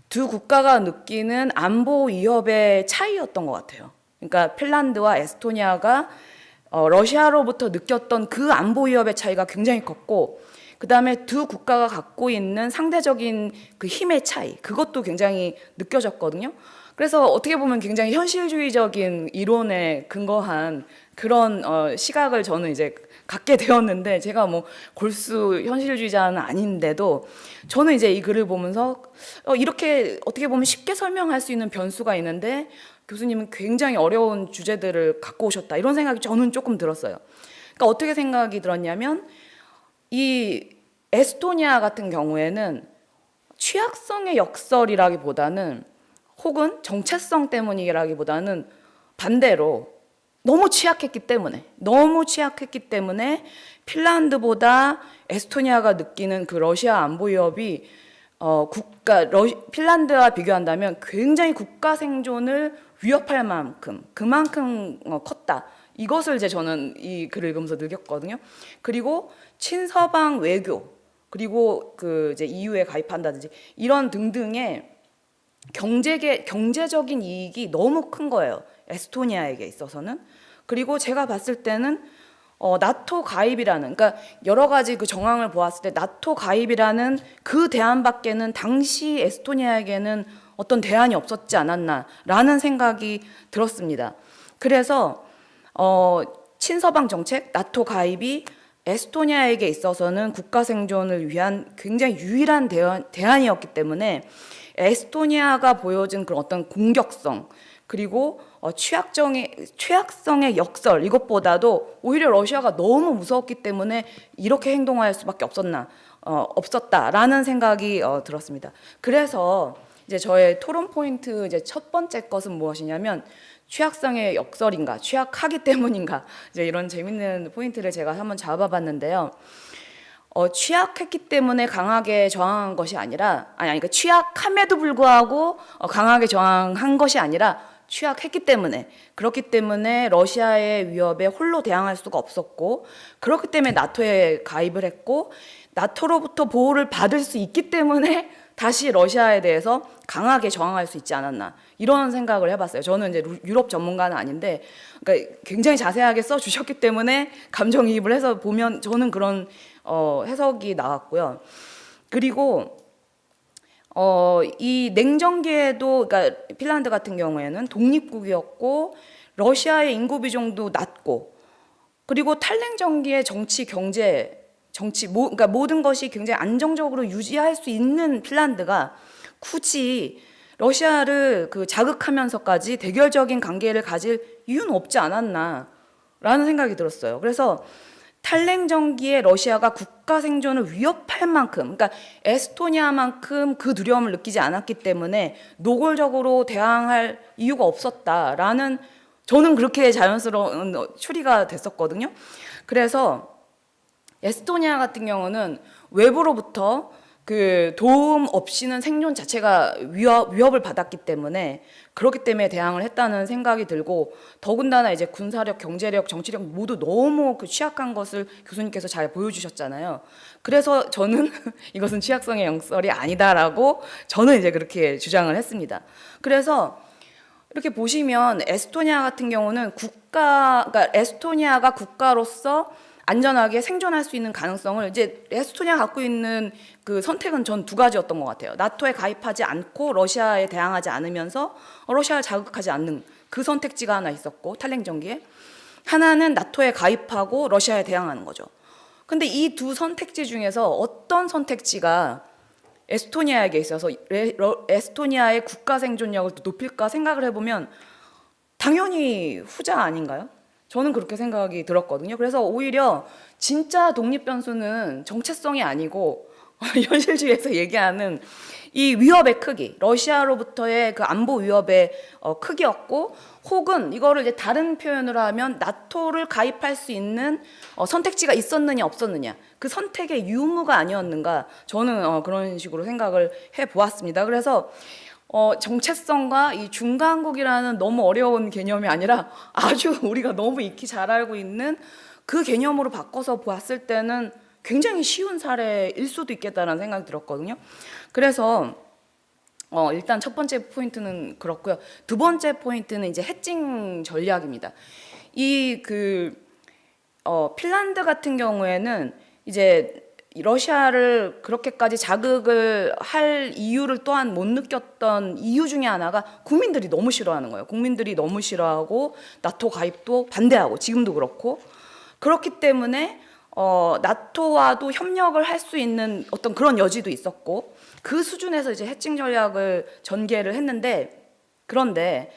두 국가가 느끼는 안보 위협의 차이였던 것 같아요. 그러니까 핀란드와 에스토니아가 러시아로부터 느꼈던 그 안보 위협의 차이가 굉장히 컸고, 그 다음에 두 국가가 갖고 있는 상대적인 그 힘의 차이, 그것도 굉장히 느껴졌거든요. 그래서 어떻게 보면 굉장히 현실주의적인 이론에 근거한 그런 시각을 저는 이제 갖게 되었는데, 제가 뭐 골수 현실주의자는 아닌데도 저는 이제 이 글을 보면서 이렇게 어떻게 보면 쉽게 설명할 수 있는 변수가 있는데 교수님은 굉장히 어려운 주제들을 갖고 오셨다, 이런 생각이 저는 조금 들었어요. 그러니까 어떻게 생각이 들었냐면 이 에스토니아 같은 경우에는 취약성의 역설이라기보다는, 혹은 정체성 때문이라기보다는 반대로 너무 취약했기 때문에 핀란드보다 에스토니아가 느끼는 그 러시아 안보 위협이 핀란드와 비교한다면 굉장히 국가 생존을 위협할 만큼 그만큼 컸다. 이것을 이제 저는 이 글을 읽으면서 느꼈거든요. 그리고 친서방 외교, 그리고 그 이제 EU에 가입한다든지 이런 등등의 경제적인 이익이 너무 큰 거예요, 에스토니아에게 있어서는. 그리고 제가 봤을 때는 나토 가입이라는, 그러니까 여러 가지 그 정황을 보았을 때 나토 가입이라는 그 대안밖에는 당시 에스토니아에게는 어떤 대안이 없었지 않았나라는 생각이 들었습니다. 그래서 친서방 정책, 나토 가입이 에스토니아에게 있어서는 국가 생존을 위한 굉장히 유일한 대안이었기 때문에 에스토니아가 보여준 그런 어떤 공격성, 그리고 취약성의 역설, 이것보다도 오히려 러시아가 너무 무서웠기 때문에 이렇게 행동할 수밖에 없었다라는 생각이 들었습니다. 그래서 이제 저의 토론 포인트 이제 첫 번째 것은 무엇이냐면, 취약성의 역설인가, 취약하기 때문인가, 이제 이런 재밌는 포인트를 제가 한번 잡아봤는데요. 취약했기 때문에 강하게 저항한 것이 아니라, 그러니까 취약함에도 불구하고 강하게 저항한 것이 아니라 취약했기 때문에, 그렇기 때문에 러시아의 위협에 홀로 대항할 수가 없었고, 그렇기 때문에 나토에 가입을 했고, 나토로부터 보호를 받을 수 있기 때문에 다시 러시아에 대해서 강하게 저항할 수 있지 않았나, 이런 생각을 해봤어요. 저는 이제 유럽 전문가는 아닌데, 그러니까 굉장히 자세하게 써주셨기 때문에 감정이입을 해서 보면 저는 그런 해석이 나왔고요. 그리고 이 냉전기에도, 그러니까 핀란드 같은 경우에는 독립국이었고 러시아의 인구 비중도 낮고, 그리고 탈냉전기의 정치, 경제, 그러니까 모든 것이 굉장히 안정적으로 유지할 수 있는 핀란드가 굳이 러시아를 그 자극하면서까지 대결적인 관계를 가질 이유는 없지 않았나라는 생각이 들었어요. 그래서 탈냉전기에 러시아가 국가 생존을 위협할 만큼, 그러니까 에스토니아만큼 그 두려움을 느끼지 않았기 때문에 노골적으로 대항할 이유가 없었다라는, 저는 그렇게 자연스러운 추리가 됐었거든요. 그래서 에스토니아 같은 경우는 외부로부터 그 도움 없이는 생존 자체가 위협을 받았기 때문에, 그렇기 때문에 대항을 했다는 생각이 들고, 더군다나 이제 군사력, 경제력, 정치력 모두 너무 그 취약한 것을 교수님께서 잘 보여주셨잖아요. 그래서 저는 이것은 취약성의 역설이 아니다라고 저는 이제 그렇게 주장을 했습니다. 그래서 이렇게 보시면 에스토니아 같은 경우는 그러니까 에스토니아가 국가로서 안전하게 생존할 수 있는 가능성을, 이제 에스토니아가 갖고 있는 그 선택은 전 두 가지였던 것 같아요. 나토에 가입하지 않고 러시아에 대항하지 않으면서 러시아를 자극하지 않는 그 선택지가 하나 있었고, 탈냉전기에 하나는 나토에 가입하고 러시아에 대항하는 거죠. 근데 이 두 선택지 중에서 어떤 선택지가 에스토니아에게 있어서 에스토니아의 국가 생존력을 높일까 생각을 해보면 당연히 후자 아닌가요? 저는 그렇게 생각이 들었거든요. 그래서 오히려 진짜 독립 변수는 정체성이 아니고 현실주의에서 얘기하는 이 위협의 크기, 러시아로부터의 그 안보 위협의 크기였고, 혹은 이거를 이제 다른 표현으로 하면 나토를 가입할 수 있는 선택지가 있었느냐 없었느냐, 그 선택의 유무가 아니었는가, 저는 그런 식으로 생각을 해보았습니다. 그래서 정체성과 이 중간국이라는 너무 어려운 개념이 아니라 아주 우리가 너무 익히 잘 알고 있는 그 개념으로 바꿔서 보았을 때는 굉장히 쉬운 사례일 수도 있겠다라는 생각이 들었거든요. 그래서 일단 첫 번째 포인트는 그렇고요. 두 번째 포인트는 이제 해칭 전략입니다. 이 핀란드 같은 경우에는 이제 러시아를 그렇게까지 자극을 할 이유를 또한 못 느꼈던 이유 중에 하나가 국민들이 너무 싫어하는 거예요. 국민들이 너무 싫어하고 나토 가입도 반대하고, 지금도 그렇고, 그렇기 때문에 나토와도 협력을 할 수 있는 어떤 그런 여지도 있었고, 그 수준에서 이제 해칭 전략을 전개를 했는데, 그런데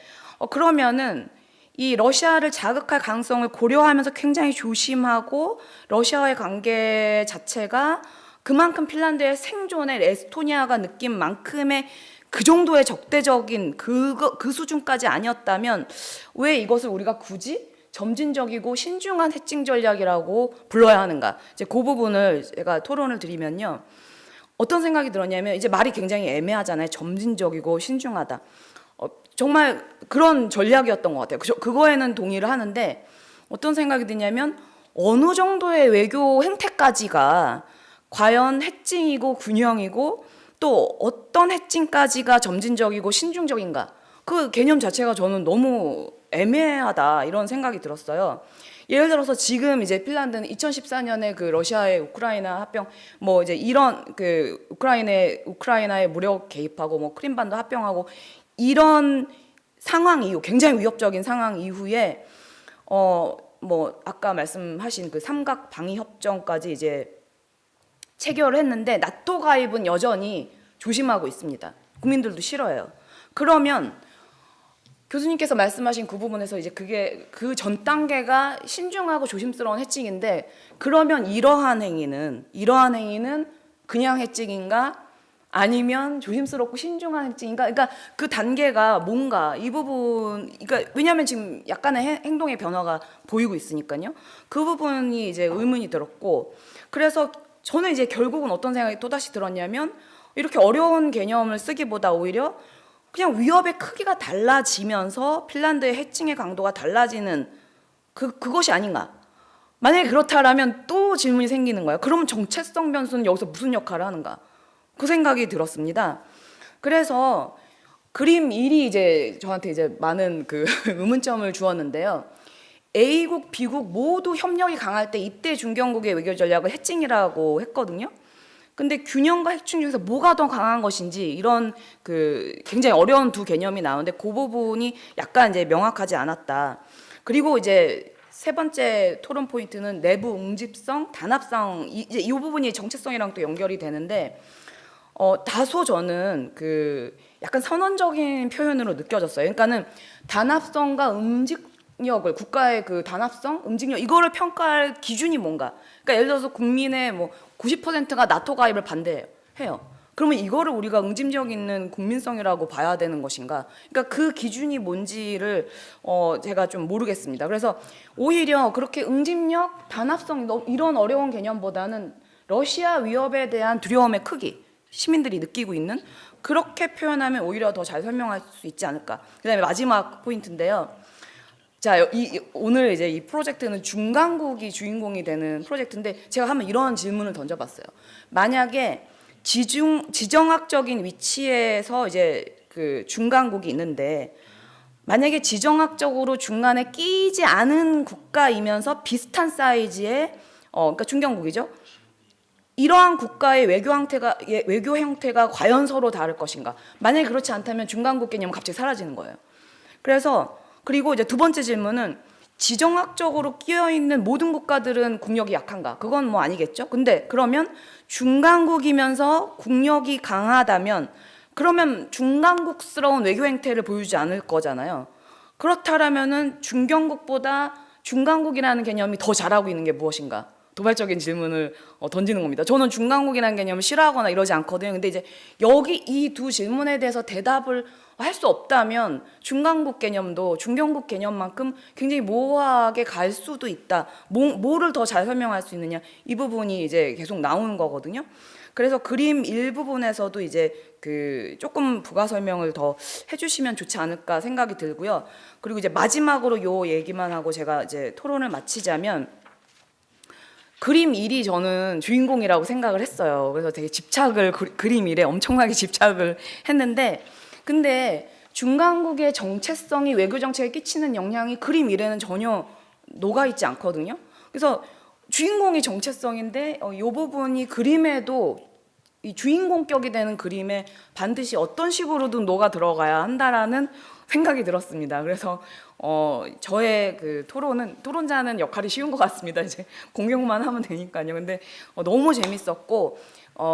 그러면은 이 러시아를 자극할 가능성을 고려하면서 굉장히 조심하고, 러시아와의 관계 자체가 그만큼 핀란드의 생존에 에스토니아가 느낀 만큼의 그 정도의 적대적인 그 수준까지 아니었다면 왜 이것을 우리가 굳이 점진적이고 신중한 해칭 전략이라고 불러야 하는가? 이제 그 부분을 제가 토론을 드리면요, 어떤 생각이 들었냐면, 이제 말이 굉장히 애매하잖아요. 점진적이고 신중하다. 정말 그런 전략이었던 것 같아요. 그거에는 동의를 하는데, 어떤 생각이 드냐면, 어느 정도의 외교 행태까지가 과연 해칭이고 균형이고, 또 어떤 해칭까지가 점진적이고 신중적인가, 그 개념 자체가 저는 너무 애매하다, 이런 생각이 들었어요. 예를 들어서 지금 이제 핀란드는 2014년에 그 러시아의 우크라이나 합병, 뭐 이제 이런 그 우크라이나에 무력 개입하고 뭐 크림반도 합병하고 이런 상황 이후, 굉장히 위협적인 상황 이후에 뭐 아까 말씀하신 그 삼각 방위 협정까지 이제 체결을 했는데, 나토 가입은 여전히 조심하고 있습니다. 국민들도 싫어해요. 그러면 교수님께서 말씀하신 그 부분에서 이제 그게 그 전 단계가 신중하고 조심스러운 해칭인데, 그러면 이러한 행위는 그냥 해칭인가, 아니면 조심스럽고 신중한 해칭인가? 그러니까 그 단계가 뭔가, 이 부분, 그러니까 왜냐하면 지금 약간의 행동의 변화가 보이고 있으니까요. 그 부분이 이제 의문이 들었고, 그래서 저는 이제 결국은 어떤 생각이 또다시 들었냐면, 이렇게 어려운 개념을 쓰기보다 오히려 그냥 위협의 크기가 달라지면서 핀란드의 해칭의 강도가 달라지는 그것이 아닌가. 만약에 그렇다라면 또 질문이 생기는 거예요. 그러면 정체성 변수는 여기서 무슨 역할을 하는가? 그 생각이 들었습니다. 그래서 그림 1이 이제 저한테 이제 많은 그 의문점을 주었는데요. A국, B국 모두 협력이 강할 때 이때 중견국의 외교 전략을 해칭이라고 했거든요. 근데 균형과 해칭 중에서 뭐가 더 강한 것인지, 이런 그 굉장히 어려운 두 개념이 나오는데, 그 부분이 약간 이제 명확하지 않았다. 그리고 이제 세 번째 토론 포인트는 내부 응집성, 단합성, 이제 이 부분이 정체성이랑 또 연결이 되는데, 다소 저는 그 약간 선언적인 표현으로 느껴졌어요. 그러니까는 단합성과 응집력을, 국가의 그 단합성, 응집력, 이거를 평가할 기준이 뭔가. 그러니까 예를 들어서 국민의 뭐 90%가 나토 가입을 반대해요. 그러면 이거를 우리가 응집력 있는 국민성이라고 봐야 되는 것인가? 그러니까 그 기준이 뭔지를 제가 좀 모르겠습니다. 그래서 오히려 그렇게 응집력, 단합성 이런 어려운 개념보다는 러시아 위협에 대한 두려움의 크기, 시민들이 느끼고 있는, 그렇게 표현하면 오히려 더 잘 설명할 수 있지 않을까. 그다음에 마지막 포인트인데요. 자, 오늘 이제 이 프로젝트는 중간국이 주인공이 되는 프로젝트인데, 제가 한번 이런 질문을 던져봤어요. 만약에 지정학적인 위치에서 이제 그 중간국이 있는데, 만약에 지정학적으로 중간에 끼지 않은 국가이면서 비슷한 사이즈의 그러니까 중견국이죠. 이러한 국가의 외교 형태가 과연 서로 다를 것인가? 만약에 그렇지 않다면 중간국 개념은 갑자기 사라지는 거예요. 그리고 이제 두 번째 질문은, 지정학적으로 끼어 있는 모든 국가들은 국력이 약한가? 그건 뭐 아니겠죠. 근데 그러면 중간국이면서 국력이 강하다면, 그러면 중간국스러운 외교 행태를 보여주지 않을 거잖아요. 그렇다라면은 중견국보다 중간국이라는 개념이 더 잘하고 있는 게 무엇인가? 도발적인 질문을 던지는 겁니다. 저는 중간국이라는 개념을 싫어하거나 이러지 않거든요. 근데 이제 여기 이 두 질문에 대해서 대답을 할 수 없다면 중간국 개념도 중견국 개념만큼 굉장히 모호하게 갈 수도 있다. 뭐를 더 잘 설명할 수 있느냐, 이 부분이 이제 계속 나오는 거거든요. 그래서 그림 일부분에서도 이제 그 조금 부가 설명을 더 해주시면 좋지 않을까 생각이 들고요. 그리고 이제 마지막으로 요 얘기만 하고 제가 이제 토론을 마치자면, 그림 1이 저는 주인공이라고 생각을 했어요. 그래서 되게 집착을 그림 1에 엄청나게 집착을 했는데, 근데 중간국의 정체성이 외교 정책에 끼치는 영향이 그림 1에는 전혀 녹아 있지 않거든요. 그래서 주인공이 정체성인데 이 부분이 그림에도 이 주인공격이 되는 그림에 반드시 어떤 식으로든 녹아 들어가야 한다라는 생각이 들었습니다. 그래서 저의 그 토론자는 역할이 쉬운 것 같습니다. 이제 공격만 하면 되니까요. 근데 너무 재밌었고,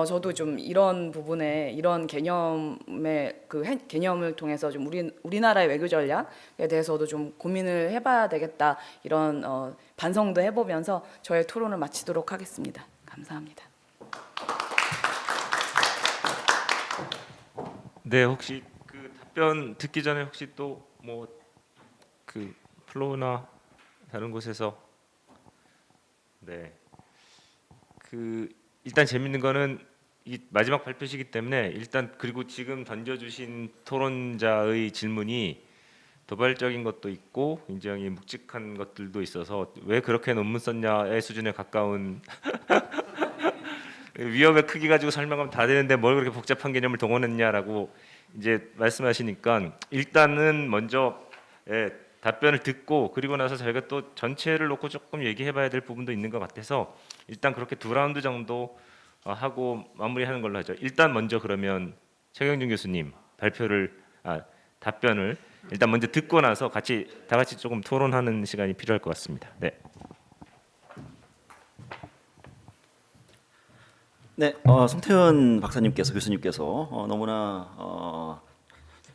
저도 좀 이런 부분에 이런 개념의 개념을 통해서 좀 우리나라의 외교 전략에 대해서도 좀 고민을 해봐야 되겠다, 이런 반성도 해보면서 저의 토론을 마치도록 하겠습니다. 감사합니다. 네, 혹시 그 답변 듣기 전에 혹시 또 뭐 그 플로우나 다른 곳에서 그 일단 재밌는 거는 이 마지막 발표시기 때문에 일단, 그리고 지금 던져주신 토론자의 질문이 도발적인 것도 있고 굉장히 묵직한 것들도 있어서 왜 그렇게 논문 썼냐의 수준에 가까운 위협의 크기 가지고 설명하면 다 되는데 뭘 그렇게 복잡한 개념을 동원했냐라고 이제 말씀하시니까, 일단은 먼저 답변을 듣고 그리고 나서 저희가 또 전체를 놓고 조금 얘기해봐야 될 부분도 있는 것 같아서 일단 그렇게 2라운드 정도 하고 마무리하는 걸로 하죠. 일단 먼저 그러면 최경준 교수님 답변을 일단 먼저 듣고 나서 다 같이 조금 토론하는 시간이 필요할 것 같습니다. 네. 네, 송태은 박사님께서 교수님께서 너무나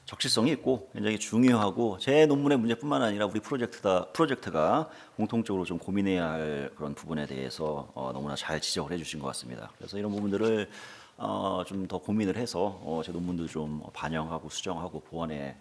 적시성이 있고 굉장히 중요하고 제 논문의 문제뿐만 아니라 우리 프로젝트가 공통적으로 좀 고민해야 할 그런 부분에 대해서 너무나 잘 지적을 해주신 것 같습니다. 그래서 이런 부분들을 좀 더 고민을 해서 제 논문도 좀 반영하고 수정하고 보완의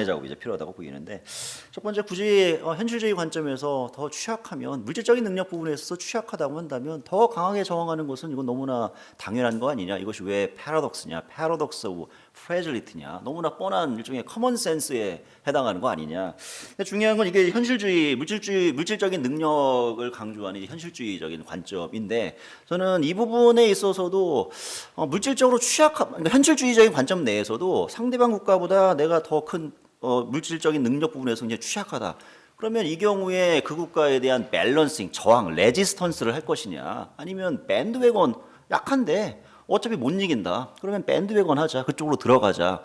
작업이 이제 필요하다고 보이는데, 첫 번째, 굳이 현실주의 관점에서 더 취약하면, 물질적인 능력 부분에 있어서 취약하다고 한다면 더 강하게 저항하는 것은 이건 너무나 당연한 거 아니냐, 이것이 왜 패러독스냐, 패러독스 오브 프레질리티냐, 너무나 뻔한 일종의 커먼 센스에 해당하는 거 아니냐. 근데 중요한 건 이게 물질적인 능력을 강조하는 현실주의적인 관점인데, 저는 이 부분에 있어서도 물질적으로 그러니까 현실주의적인 관점 내에서도 상대방 국가보다 내가 더 큰 물질적인 능력 부분에서 이제 취약하다. 그러면 이 경우에 그 국가에 대한 밸런싱, 저항, 레지스턴스를 할 것이냐, 아니면 밴드웨건 약한데 어차피 못 이긴다, 그러면 밴드웨건 하자, 그쪽으로 들어가자,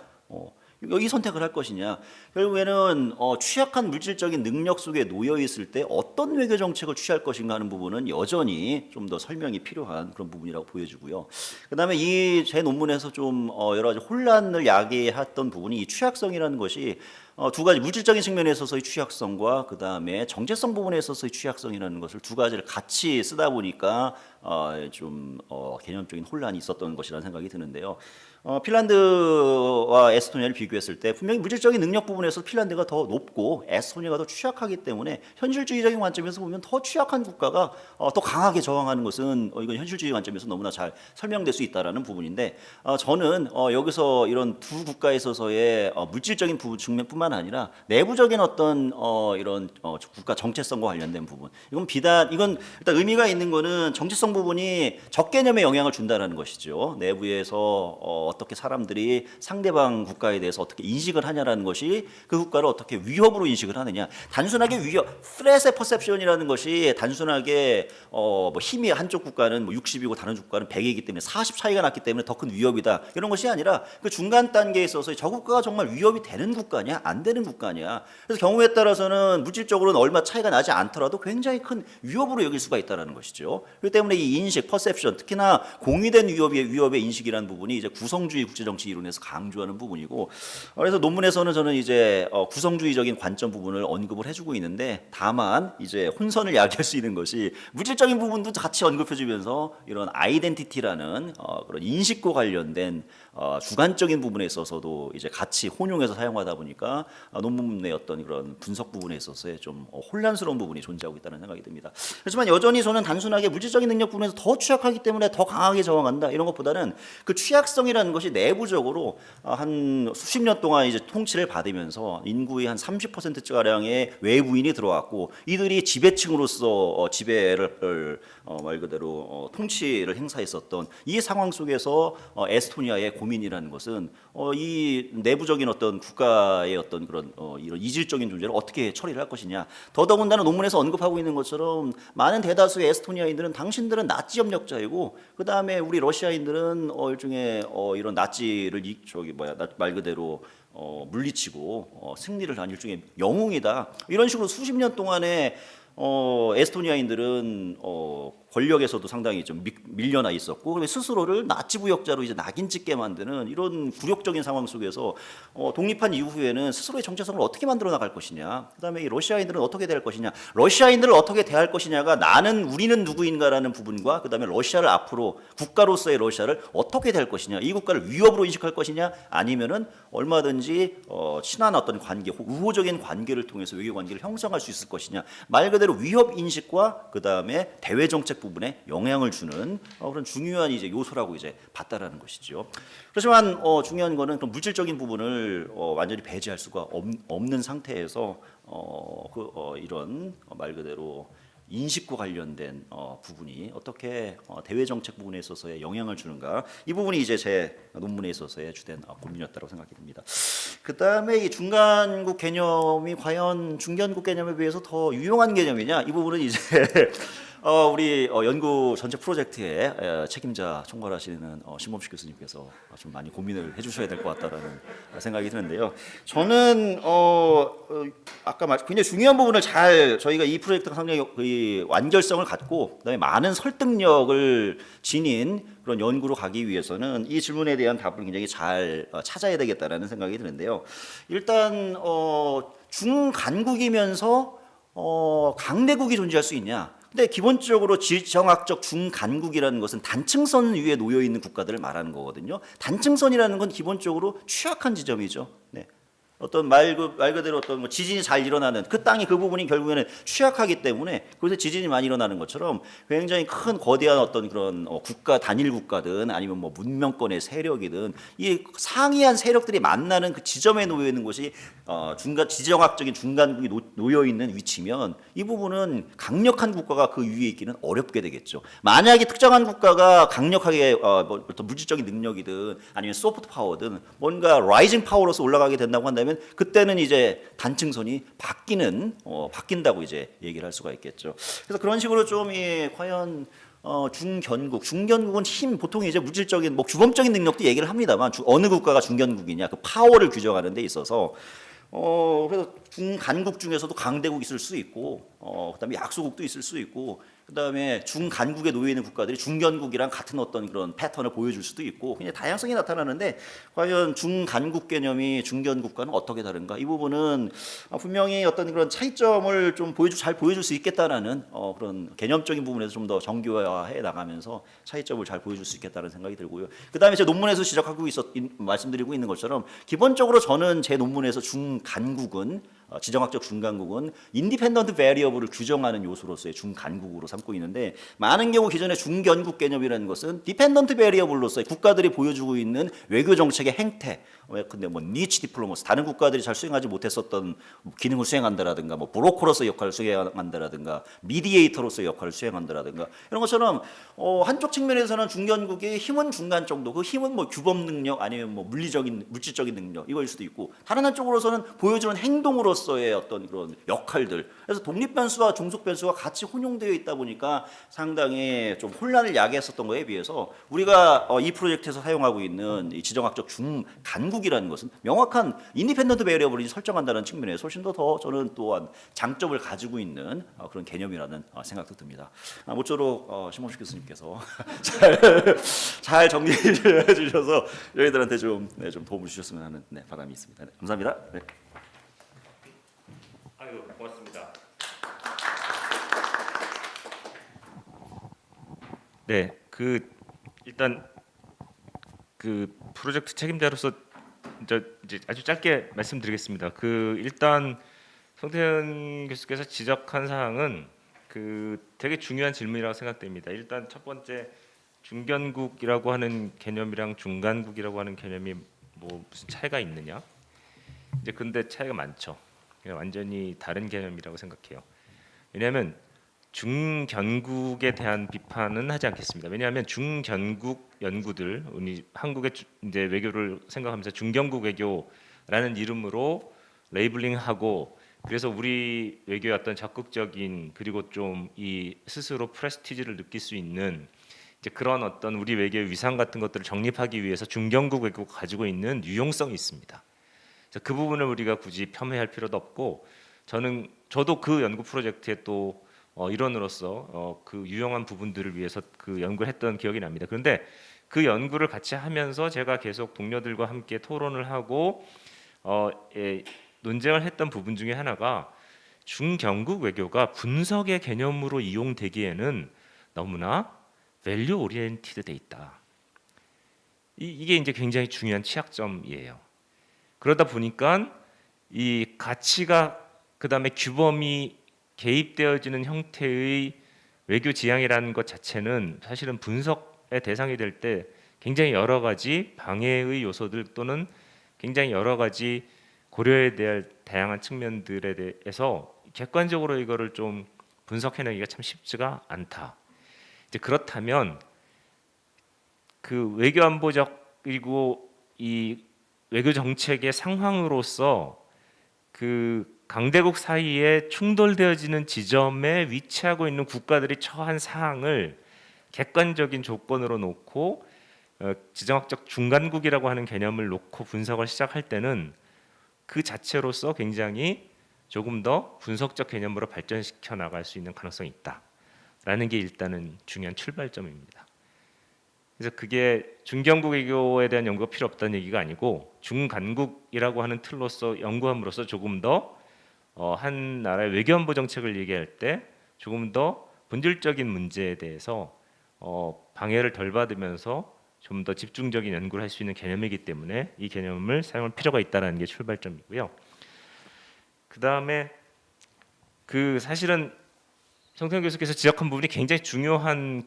이 선택을 할 것이냐. 결국에는 취약한 물질적인 능력 속에 놓여 있을 때 어떤 외교 정책을 취할 것인가 하는 부분은 여전히 좀 더 설명이 필요한 그런 부분이라고 보여지고요. 그다음에 이 제 논문에서 좀 여러 가지 혼란을 야기했던 부분이, 이 취약성이라는 것이 두 가지, 물질적인 측면에 있어서의 취약성과 그다음에 정체성 부분에 있어서의 취약성이라는 것을 두 가지를 같이 쓰다 보니까 좀 개념적인 혼란이 있었던 것이라는 생각이 드는데요. 핀란드와 에스토니아를 비교했을 때 분명히 물질적인 능력 부분에서 핀란드가 더 높고 에스토니아가 더 취약하기 때문에 현실주의적인 관점에서 보면 더 취약한 국가가 더 강하게 저항하는 것은 이건 현실주의 관점에서 너무나 잘 설명될 수 있다라는 부분인데, 저는 여기서 이런 두 국가에 있어서의 물질적인 측면뿐만 아니라 내부적인 어떤 이런 국가 정체성과 관련된 부분, 이건 일단 의미가 있는 거는 정체성 부분이 적개념에 영향을 준다라는 것이죠. 내부에서 어떻게 사람들이 상대방 국가에 대해서 어떻게 인식을 하냐라는 것이 그 국가를 어떻게 위협으로 인식을 하느냐. 단순하게 threat의 perception이라는 것이 단순하게 뭐 힘이 한쪽 국가는 뭐 60이고 다른 국가는 100이기 때문에 40 차이가 났기 때문에 더 큰 위협이다, 이런 것이 아니라 그 중간 단계에 있어서 저 국가가 정말 위협이 되는 국가냐 안 안 되는 국가 아니야. 그래서 경우에 따라서는 물질적으로는 얼마 차이가 나지 않더라도 굉장히 큰 위협으로 여길 수가 있다는 것이죠. 그렇기 때문에 이 인식, 퍼셉션, 특히나 공유된 위협의 인식이라는 부분이 이제 구성주의 국제정치 이론에서 강조하는 부분이고, 그래서 논문에서는 저는 이제 구성주의적인 관점 부분을 언급을 해주고 있는데, 다만 이제 혼선을 야기할 수 있는 것이 물질적인 부분도 같이 언급해주면서 이런 아이덴티티라는 그런 인식과 관련된 주관적인 부분에 있어서도 이제 같이 혼용해서 사용하다 보니까 논문의 어떤 그런 분석 부분에 있어서의 좀 혼란스러운 부분이 존재하고 있다는 생각이 듭니다. 하지만 여전히 저는 단순하게 물질적인 능력 부분에서 더 취약하기 때문에 더 강하게 저항한다 이런 것보다는 그 취약성이라는 것이 내부적으로 한 수십 년 동안 이제 통치를 받으면서 인구의 한 30%가량의 외부인이 들어왔고, 이들이 지배층으로서 지배를 말 그대로 통치를 행사했었던 이 상황 속에서 에스토니아의 고민이라는 것은 이 내부적인 어떤 국가의 어떤 그런 이런 이질적인 존재를 어떻게 처리를 할 것이냐. 더더군다나 논문에서 언급하고 있는 것처럼 많은 대다수의 에스토니아인들은 당신들은 나치 협력자이고, 그 다음에 우리 러시아인들은 일종의 이런 나치를 말 그대로 물리치고 승리를 한 일종의 영웅이다. 이런 식으로 수십 년 동안에 에스토니아인들은 권력에서도 상당히 좀 밀려나 있었고, 그다음에 스스로를 나치 부역자로 이제 낙인 찍게 만드는 이런 굴욕적인 상황 속에서 독립한 이후에는 스스로의 정체성을 어떻게 만들어 나갈 것이냐, 그다음에 이 러시아인들은 어떻게 될 것이냐, 러시아인들을 어떻게 대할 것이냐가 우리는 누구인가라는 부분과, 그다음에 러시아를 앞으로 국가로서의 러시아를 어떻게 될 것이냐, 이 국가를 위협으로 인식할 것이냐, 아니면은 얼마든지 친한 어떤 관계, 우호적인 관계를 통해서 외교 관계를 형성할 수 있을 것이냐, 말 그대로 위협 인식과 그다음에 대외 정책 부분에 영향을 주는 그런 중요한 이제 요소라고 이제 봤다라는 것이죠. 그렇지만 중요한 거는 그 물질적인 부분을 완전히 배제할 수가 없는 상태에서 이런 말 그대로 인식과 관련된 부분이 어떻게 대외 정책 부분에 있어서의 영향을 주는가, 이 부분이 이제 제 논문에 있어서의 주된 고민이었다고 생각이 듭니다. 그 다음에 이 중간국 개념이 과연 중견국 개념에 비해서 더 유용한 개념이냐, 이 부분은 이제 우리 연구 전체 프로젝트의 책임자 총괄하시는 신범식 교수님께서 좀 많이 고민을 해주셔야 될 것 같다라는 생각이 드는데요. 저는 아까 굉장히 중요한 부분을 저희가 이 프로젝트가 상당히 완결성을 갖고 그다음에 많은 설득력을 지닌 그런 연구로 가기 위해서는 이 질문에 대한 답을 굉장히 잘 찾아야 되겠다라는 생각이 드는데요. 일단 중간국이면서 강대국이 존재할 수 있냐? 근데 기본적으로 지정학적 중간국이라는 것은 단층선 위에 놓여 있는 국가들을 말하는 거거든요. 단층선이라는 건 기본적으로 취약한 지점이죠. 네. 어떤 말 그대로 어떤 지진이 잘 일어나는 그 땅이 그 부분이 결국에는 취약하기 때문에, 그래서 지진이 많이 일어나는 것처럼 굉장히 큰 거대한 어떤 그런 국가, 단일 국가든 아니면 뭐 문명권의 세력이든 이 상이한 세력들이 만나는 그 지점에 놓여 있는 곳이 지정학적인 중간국이 놓여 있는 위치면, 이 부분은 강력한 국가가 그 위에 있기는 어렵게 되겠죠. 만약에 특정한 국가가 강력하게 어떤 물질적인 능력이든 아니면 소프트 파워든 뭔가 라이징 파워로서 올라가게 된다고 한다면, 그때는 이제 단층선이 바뀐다고 이제 얘기를 할 수가 있겠죠. 그래서 그런 식으로 좀 과연 중견국은 보통 이제 물질적인 규범적인 능력도 얘기를 합니다만, 어느 국가가 중견국이냐, 그 파워를 규정하는 데 있어서 그래서 중간국 중에서도 강대국이 있을 수 있고, 그다음에 약소국도 있을 수 있고, 그다음에 중간국에 놓여 있는 국가들이 중견국이랑 같은 어떤 그런 패턴을 보여줄 수도 있고, 그냥 다양성이 나타나는데, 과연 중간국 개념이 중견국과는 어떻게 다른가? 이 부분은 분명히 어떤 그런 차이점을 좀 잘 보여줄 수 있겠다라는 그런 개념적인 부분에서 좀 더 정교화해 나가면서 차이점을 잘 보여줄 수 있겠다는 생각이 들고요. 그다음에 제 논문에서 말씀드리고 있는 것처럼, 기본적으로 저는 제 논문에서 중간국은 지정학적 중간국은 인디펜던트 베리어블을 규정하는 요소로서의 중간국으로 삼고 있는데, 많은 경우 기존의 중견국 개념이라는 것은 디펜던트 베리어블로서의 국가들이 보여주고 있는 외교 정책의 행태, 근데 니치 디플로마시, 다른 국가들이 잘 수행하지 못했었던 기능을 수행한다라든가, 브로커로서의 역할을 수행한다라든가, 미디에이터로서의 역할을 수행한다라든가, 이런 것처럼 한쪽 측면에서는 중견국의 힘은 중간 정도, 그 힘은 규범 능력 아니면 물질적인 능력 이거일 수도 있고, 다른 한쪽으로서는 보여주는 행동으로서 중심으로서의 어떤 그런 역할들. 그래서 독립 변수와 종속 변수가 같이 혼용되어 있다 보니까 상당히 좀 혼란을 야기했었던 거에 비해서 우리가 이 프로젝트에서 사용하고 있는 이 지정학적 중간국이라는 것은 명확한 인디펜던트 베리어블을 설정한다는 측면에서 훨씬 더 저는 또한 장점을 가지고 있는 그런 개념이라는 생각도 듭니다. 모쪼록 심홍식 교수님께서 잘 정리해 주셔서 저희들한테 좀 도움을 주셨으면 하는 바람이 있습니다. 네, 감사합니다. 네. 아유, 고맙습니다. 네, 일단 프로젝트 책임자로서 이제 아주 짧게 말씀드리겠습니다. 일단 성태현 교수께서 지적한 사항은 되게 중요한 질문이라고 생각됩니다. 일단 첫 번째 중견국이라고 하는 개념이랑 중간국이라고 하는 개념이 뭐 무슨 차이가 있느냐? 이제 근데 차이가 많죠. 그냥 완전히 다른 개념이라고 생각해요. 왜냐하면 중견국에 대한 비판은 하지 않겠습니다. 왜냐하면 중견국 연구들, 우리 한국의 이제 외교를 생각하면서 중견국 외교라는 이름으로 레이블링하고 그래서 우리 외교의 어떤 적극적인 그리고 좀 이 스스로 프레스티지를 느낄 수 있는 이제 그런 어떤 우리 외교의 위상 같은 것들을 정립하기 위해서 중견국 외교가 가지고 있는 유용성이 있습니다. 그래서 그 부분을 우리가 굳이 폄훼할 필요도 없고 저도 그 연구 프로젝트에 또 일원으로서 그 유용한 부분들을 위해서 그 연구를 했던 기억이 납니다. 그런데 그 연구를 같이 하면서 제가 계속 동료들과 함께 토론을 하고 논쟁을 했던 부분 중에 하나가 중견국 외교가 분석의 개념으로 이용되기에는 너무나 밸류 오리엔티드 돼 있다. 이게 이제 굉장히 중요한 취약점이에요. 그러다 보니까 이 가치가 그다음에 규범이 개입되어지는 형태의 외교 지향이라는 것 자체는 사실은 분석의 대상이 될 때 굉장히 여러 가지 방해의 요소들 또는 굉장히 여러 가지 고려해야 될 다양한 측면들에 대해서 객관적으로 이거를 좀 분석해내기가 참 쉽지가 않다. 이제 그렇다면 그 외교안보적 그리고 이 외교 정책의 상황으로서 그 강대국 사이에 충돌되어지는 지점에 위치하고 있는 국가들이 처한 사항을 객관적인 조건으로 놓고 지정학적 중간국이라고 하는 개념을 놓고 분석을 시작할 때는 그 자체로서 굉장히 조금 더 분석적 개념으로 발전시켜 나갈 수 있는 가능성이 있다라는 게 일단은 중요한 출발점입니다. 그래서 그게 중견국 외교에 대한 연구가 필요 없다는 얘기가 아니고 중간국이라고 하는 틀로서 연구함으로써 조금 더 한 나라의 외교안보 정책을 얘기할 때 조금 더 본질적인 문제에 대해서 방해를 덜 받으면서 좀 더 집중적인 연구를 할 수 있는 개념이기 때문에 이 개념을 사용할 필요가 있다는 게 출발점이고요. 그 다음에 사실은 성태현 교수께서 지적한 부분이 굉장히 중요한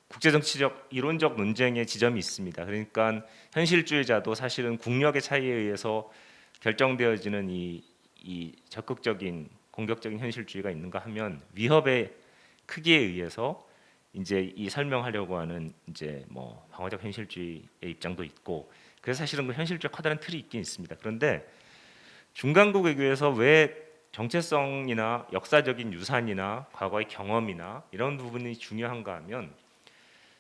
국제정치적 이론적 논쟁의 지점이 있습니다. 그러니까 현실주의자도 사실은 국력의 차이에 의해서 결정되어지는 이 적극적인 공격적인 현실주의가 있는가 하면 위협의 크기에 의해서 이제 이 설명하려고 하는 이제 뭐 방어적 현실주의의 입장도 있고 그래서 사실은 그 현실주의 커다란 틀이 있긴 있습니다. 그런데 중간국 외교에서 왜 정체성이나 역사적인 유산이나 과거의 경험이나 이런 부분이 중요한가 하면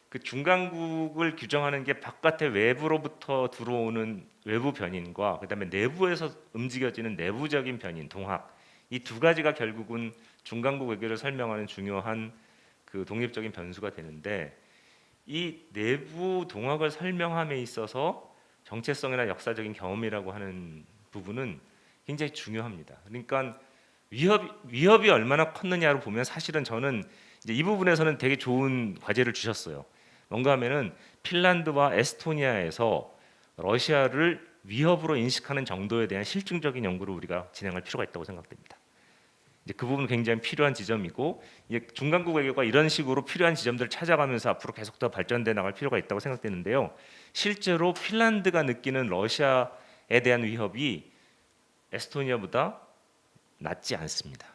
그 중간국을 규정하는 게 바깥의 외부로부터 들어오는 외부 변인과 그다음에 내부에서 움직여지는 내부적인 변인, 동학 이 두 가지가 결국은 중간국 외교를 설명하는 중요한 그 독립적인 변수가 되는데 이 내부 동학을 설명함에 있어서 정체성이나 역사적인 경험이라고 하는 부분은 굉장히 중요합니다. 그러니까 위협이 얼마나 컸느냐로 보면 사실은 저는 이제 이 부분에서는 되게 좋은 과제를 주셨어요. 뭔가 하면은 핀란드와 에스토니아에서 러시아를 위협으로 인식하는 정도에 대한 실증적인 연구를 우리가 진행할 필요가 있다고 생각됩니다. 이제 그 부분은 굉장히 필요한 지점이고 이제 중간국 외교가 이런 식으로 필요한 지점들을 찾아가면서 앞으로 계속 더 발전돼 나갈 필요가 있다고 생각되는데요. 실제로 핀란드가 느끼는 러시아에 대한 위협이 에스토니아보다 낮지 않습니다.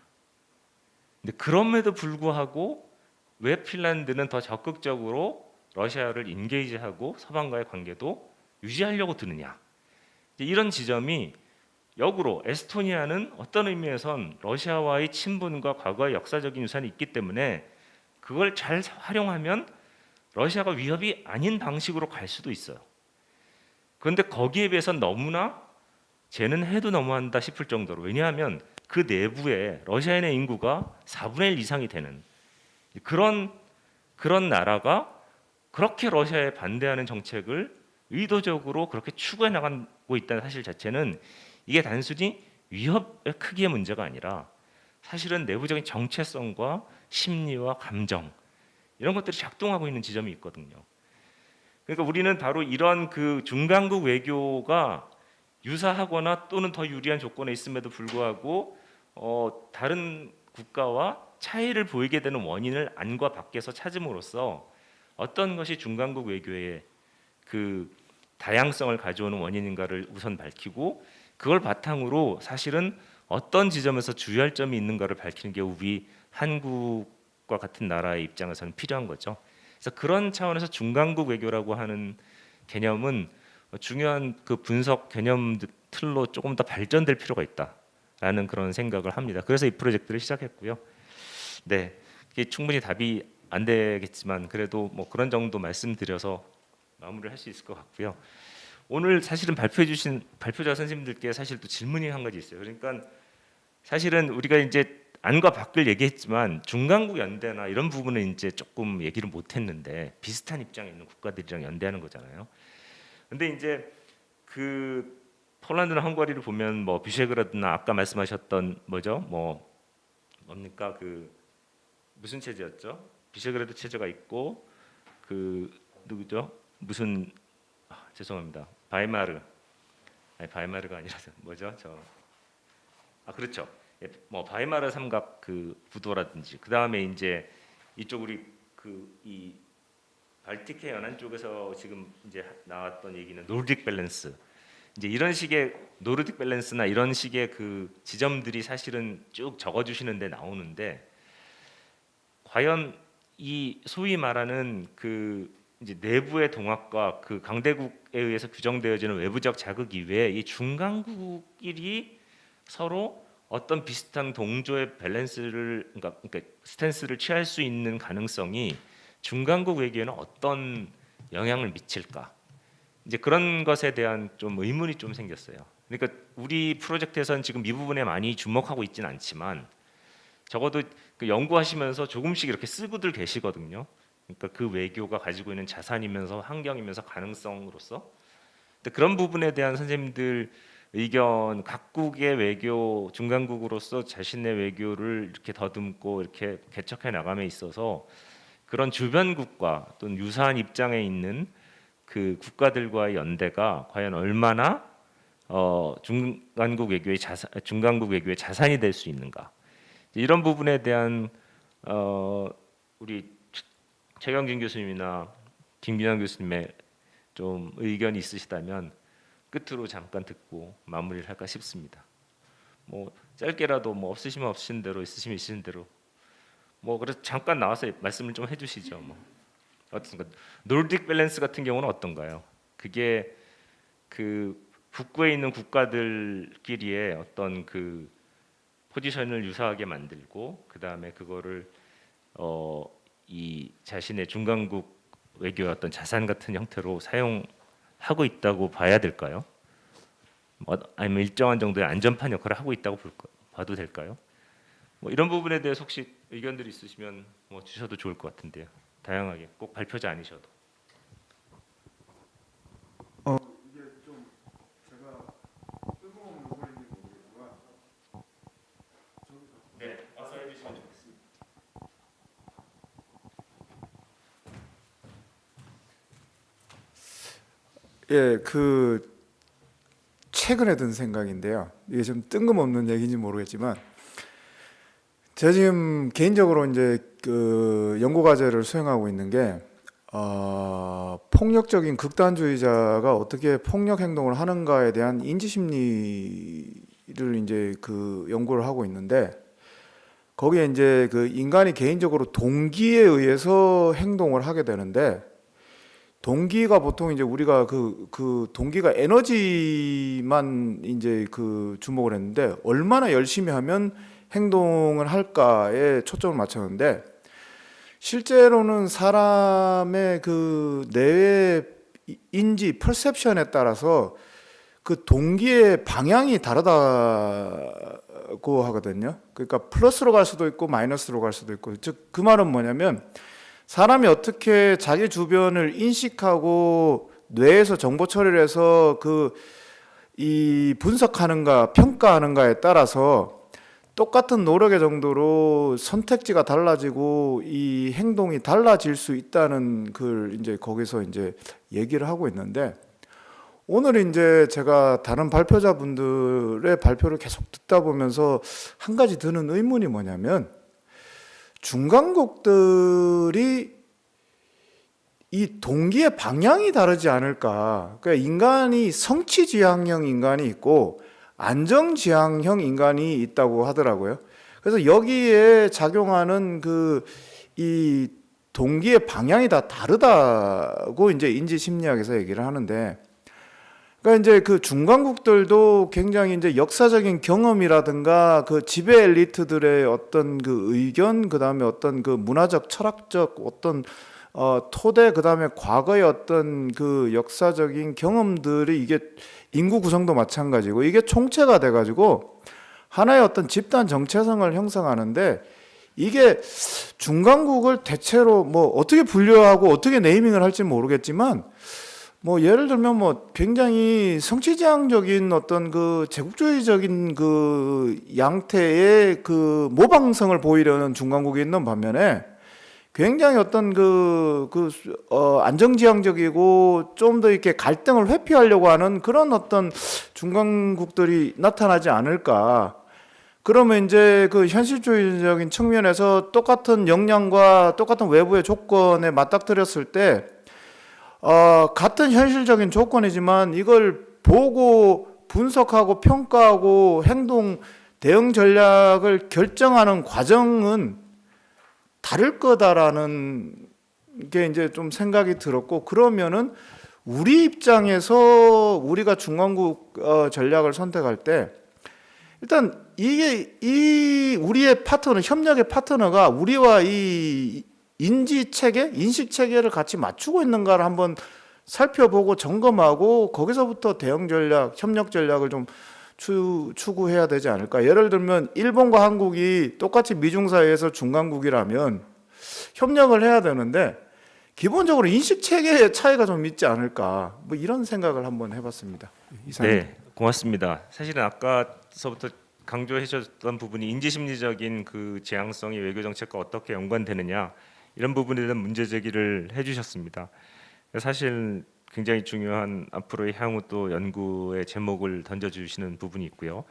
근데 그럼에도 불구하고 왜 핀란드는 더 적극적으로 러시아를 인게이지하고 서방과의 관계도 유지하려고 드느냐 이런 지점이 역으로 에스토니아는 어떤 의미에선 러시아와의 친분과 과거의 역사적인 유산이 있기 때문에 그걸 잘 활용하면 러시아가 위협이 아닌 방식으로 갈 수도 있어요. 그런데 거기에 비해선 너무나 쟤는 해도 너무한다 싶을 정도로, 왜냐하면 그 내부에 러시아인의 인구가 4분의 1 이상이 되는 그런 나라가 그렇게 러시아에 반대하는 정책을 의도적으로 그렇게 추구해 나가고 있다는 사실 자체는 이게 단순히 위협의 크기의 문제가 아니라 사실은 내부적인 정체성과 심리와 감정 이런 것들이 작동하고 있는 지점이 있거든요. 그러니까 우리는 바로 이런 그 중간국 외교가 유사하거나 또는 더 유리한 조건에 있음에도 불구하고 다른 국가와 차이를 보이게 되는 원인을 안과 밖에서 찾음으로써 어떤 것이 중간국 외교의 그 다양성을 가져오는 원인인가를 우선 밝히고, 그걸 바탕으로 사실은 어떤 지점에서 주의할 점이 있는가를 밝히는 게 우리 한국과 같은 나라의 입장에서는 필요한 거죠. 그래서 그런 차원에서 중간국 외교라고 하는 개념은 중요한 그 분석 개념 틀로 조금 더 발전될 필요가 있다라는 그런 생각을 합니다. 그래서 이 프로젝트를 시작했고요. 네, 이게 충분히 답이 안 되겠지만 그래도 뭐 그런 정도 말씀드려서 마무리를 할 수 있을 것 같고요. 오늘 사실은 발표자 선생님들께 사실 또 질문이 한 가지 있어요. 그러니까 사실은 우리가 이제 안과 밖을 얘기했지만 중간국 연대나 이런 부분은 이제 조금 얘기를 못했는데 비슷한 입장에 있는 국가들이랑 연대하는 거잖아요. 근데 이제 그 폴란드나 헝가리를 보면 뭐 비셰그라드나 아까 말씀하셨던 뭐죠? 뭡니까 그 무슨 체제였죠? 비셰그라드 체제가 있고 그 누구죠? 무슨 죄송합니다. 바이마르가 아니라 뭐죠? 그렇죠. 뭐 바이마르 삼각 그 구도라든지 그 다음에 이제 이쪽 우리 이 발틱해 연안 쪽에서 지금 이제 나왔던 얘기는 노르딕 밸런스, 이제 이런 식의 노르딕 밸런스나 이런 식의 그 지점들이 사실은 쭉 적어주시는데 나오는데, 과연 이 소위 말하는 그 이제 내부의 동학과 그 강대국에 의해서 규정되어지는 외부적 자극 이외에 이 중간국끼리 서로 어떤 비슷한 동조의 밸런스를 그러니까 스탠스를 취할 수 있는 가능성이 중간국 외교에는 어떤 영향을 미칠까? 이제 그런 것에 대한 좀 의문이 좀 생겼어요. 그러니까 우리 프로젝트에서는 지금 이 부분에 많이 주목하고 있지는 않지만 적어도 그 연구하시면서 조금씩 이렇게 쓰고들 계시거든요. 그러니까 그 외교가 가지고 있는 자산이면서 환경이면서 가능성으로서. 근데 그런 부분에 대한 선생님들 의견, 각국의 외교 중간국으로서 자신의 외교를 이렇게 더듬고 이렇게 개척해 나감에 있어서 그런 주변국과 또는 유사한 입장에 있는 그 국가들과의 연대가 과연 얼마나 중간국 외교의 자산이 될 수 있는가, 이런 부분에 대한 우리 최경진 교수님이나 김민환 교수님의 좀 의견이 있으시다면 끝으로 잠깐 듣고 마무리를 할까 싶습니다. 뭐 짧게라도 뭐 없으시면 없으신 대로, 있으시면 있으신 대로 뭐 그래서 잠깐 나와서 말씀을 좀 해주시죠. 뭐 어떻습니까? 노르딕 밸런스 같은 경우는 어떤가요? 그게 그 북부에 있는 국가들끼리의 어떤 그 포지션을 유사하게 만들고 그 다음에 그거를 이 자신의 중간국 외교의 어떤 자산 같은 형태로 사용하고 있다고 봐야 될까요? 아니면 일정한 정도의 안전판 역할을 하고 있다고 봐도 될까요? 뭐 이런 부분에 대해서 혹시 의견들이 있으시면 뭐 주셔도 좋을 것 같은데요. 다양하게, 꼭 발표자 아니셔도. 이게 좀 제가 뜬금없는 소리인지 모르겠지만 네, 와서 해주시면 좋겠습니다. 예, 그 최근에 든 생각인데요. 이게 좀 뜬금없는 얘기인지 모르겠지만 제가 지금 개인적으로 이제 그 연구 과제를 수행하고 있는 게 폭력적인 극단주의자가 어떻게 폭력 행동을 하는가에 대한 인지 심리를 이제 그 연구를 하고 있는데, 거기에 이제 그 인간이 개인적으로 동기에 의해서 행동을 하게 되는데 동기가 보통 이제 우리가 그 동기가 에너지만 이제 그 주목을 했는데 얼마나 열심히 하면 행동을 할까에 초점을 맞췄는데 실제로는 사람의 그 내외 인지 퍼셉션에 따라서 그 동기의 방향이 다르다고 하거든요. 그러니까 플러스로 갈 수도 있고 마이너스로 갈 수도 있고, 즉 그 말은 뭐냐면 사람이 어떻게 자기 주변을 인식하고 뇌에서 정보 처리를 해서 이 분석하는가 평가하는가에 따라서 똑같은 노력의 정도로 선택지가 달라지고 이 행동이 달라질 수 있다는 걸 이제 거기서 이제 얘기를 하고 있는데, 오늘 이제 제가 다른 발표자분들의 발표를 계속 듣다 보면서 한 가지 드는 의문이 뭐냐면, 중간국들이 이 동기의 방향이 다르지 않을까. 그러니까 인간이 성취지향형 인간이 있고 안정지향형 인간이 있다고 하더라고요. 그래서 여기에 작용하는 이 동기의 방향이 다 다르다고 이제 인지심리학에서 얘기를 하는데, 그러니까 이제 그 중간국들도 굉장히 이제 역사적인 경험이라든가 그 지배 엘리트들의 어떤 그 의견, 그 다음에 어떤 그 문화적, 철학적 어떤 토대, 그 다음에 과거의 어떤 그 역사적인 경험들이 이게 인구 구성도 마찬가지고 이게 총체가 돼가지고 하나의 어떤 집단 정체성을 형성하는데, 이게 중간국을 대체로 뭐 어떻게 분류하고 어떻게 네이밍을 할지 모르겠지만, 뭐 예를 들면 뭐 굉장히 성취지향적인 어떤 그 제국주의적인 그 양태의 그 모방성을 보이려는 중간국이 있는 반면에 굉장히 어떤 안정지향적이고 좀 더 이렇게 갈등을 회피하려고 하는 그런 어떤 중간국들이 나타나지 않을까. 그러면 이제 그 현실주의적인 측면에서 똑같은 역량과 똑같은 외부의 조건에 맞닥뜨렸을 때 같은 현실적인 조건이지만 이걸 보고 분석하고 평가하고 행동 대응 전략을 결정하는 과정은 다를 거다라는 게 이제 좀 생각이 들었고, 그러면은 우리 입장에서 우리가 중간국 전략을 선택할 때 일단 이게 우리의 파트너, 협력의 파트너가 우리와 이 인지 체계, 인식 체계를 같이 맞추고 있는가를 한번 살펴보고 점검하고 거기서부터 대응 전략, 협력 전략을 좀 추구해야 되지 않을까. 예를 들면 일본과 한국이 똑같이 미중 사이에서 중간국이라면 협력을 해야 되는데 기본적으로 인식 체계의 차이가 좀 있지 않을까. 뭐 이런 생각을 한번 해봤습니다. 이상입니다. 네, 고맙습니다. 사실은 아까서부터 강조해 주셨던 부분이 인지심리적인 그 지향성이 외교 정책과 어떻게 연관되느냐, 이런 부분에 대한 문제 제기를 해주셨습니다. 사실 굉장히 중요한 앞으로의 향후 또 연구의 제목을 던져주시는 부분이 있고요.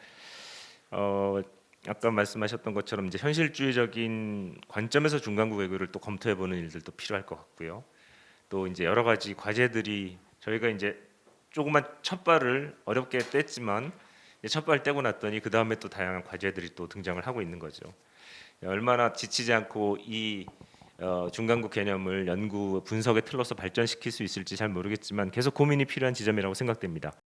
아까 말씀하셨던 것처럼 이제 현실주의적인 관점에서 중간국 외교를 또 검토해보는 일들도 필요할 것 같고요. 또 이제 여러 가지 과제들이 저희가 이제 조그만 첫발을 어렵게 뗐지만 첫발 떼고 났더니 그 다음에 또 다양한 과제들이 또 등장을 하고 있는 거죠. 얼마나 지치지 않고 이 중간국 개념을 연구 분석의 틀로서 발전시킬 수 있을지 잘 모르겠지만 계속 고민이 필요한 지점이라고 생각됩니다.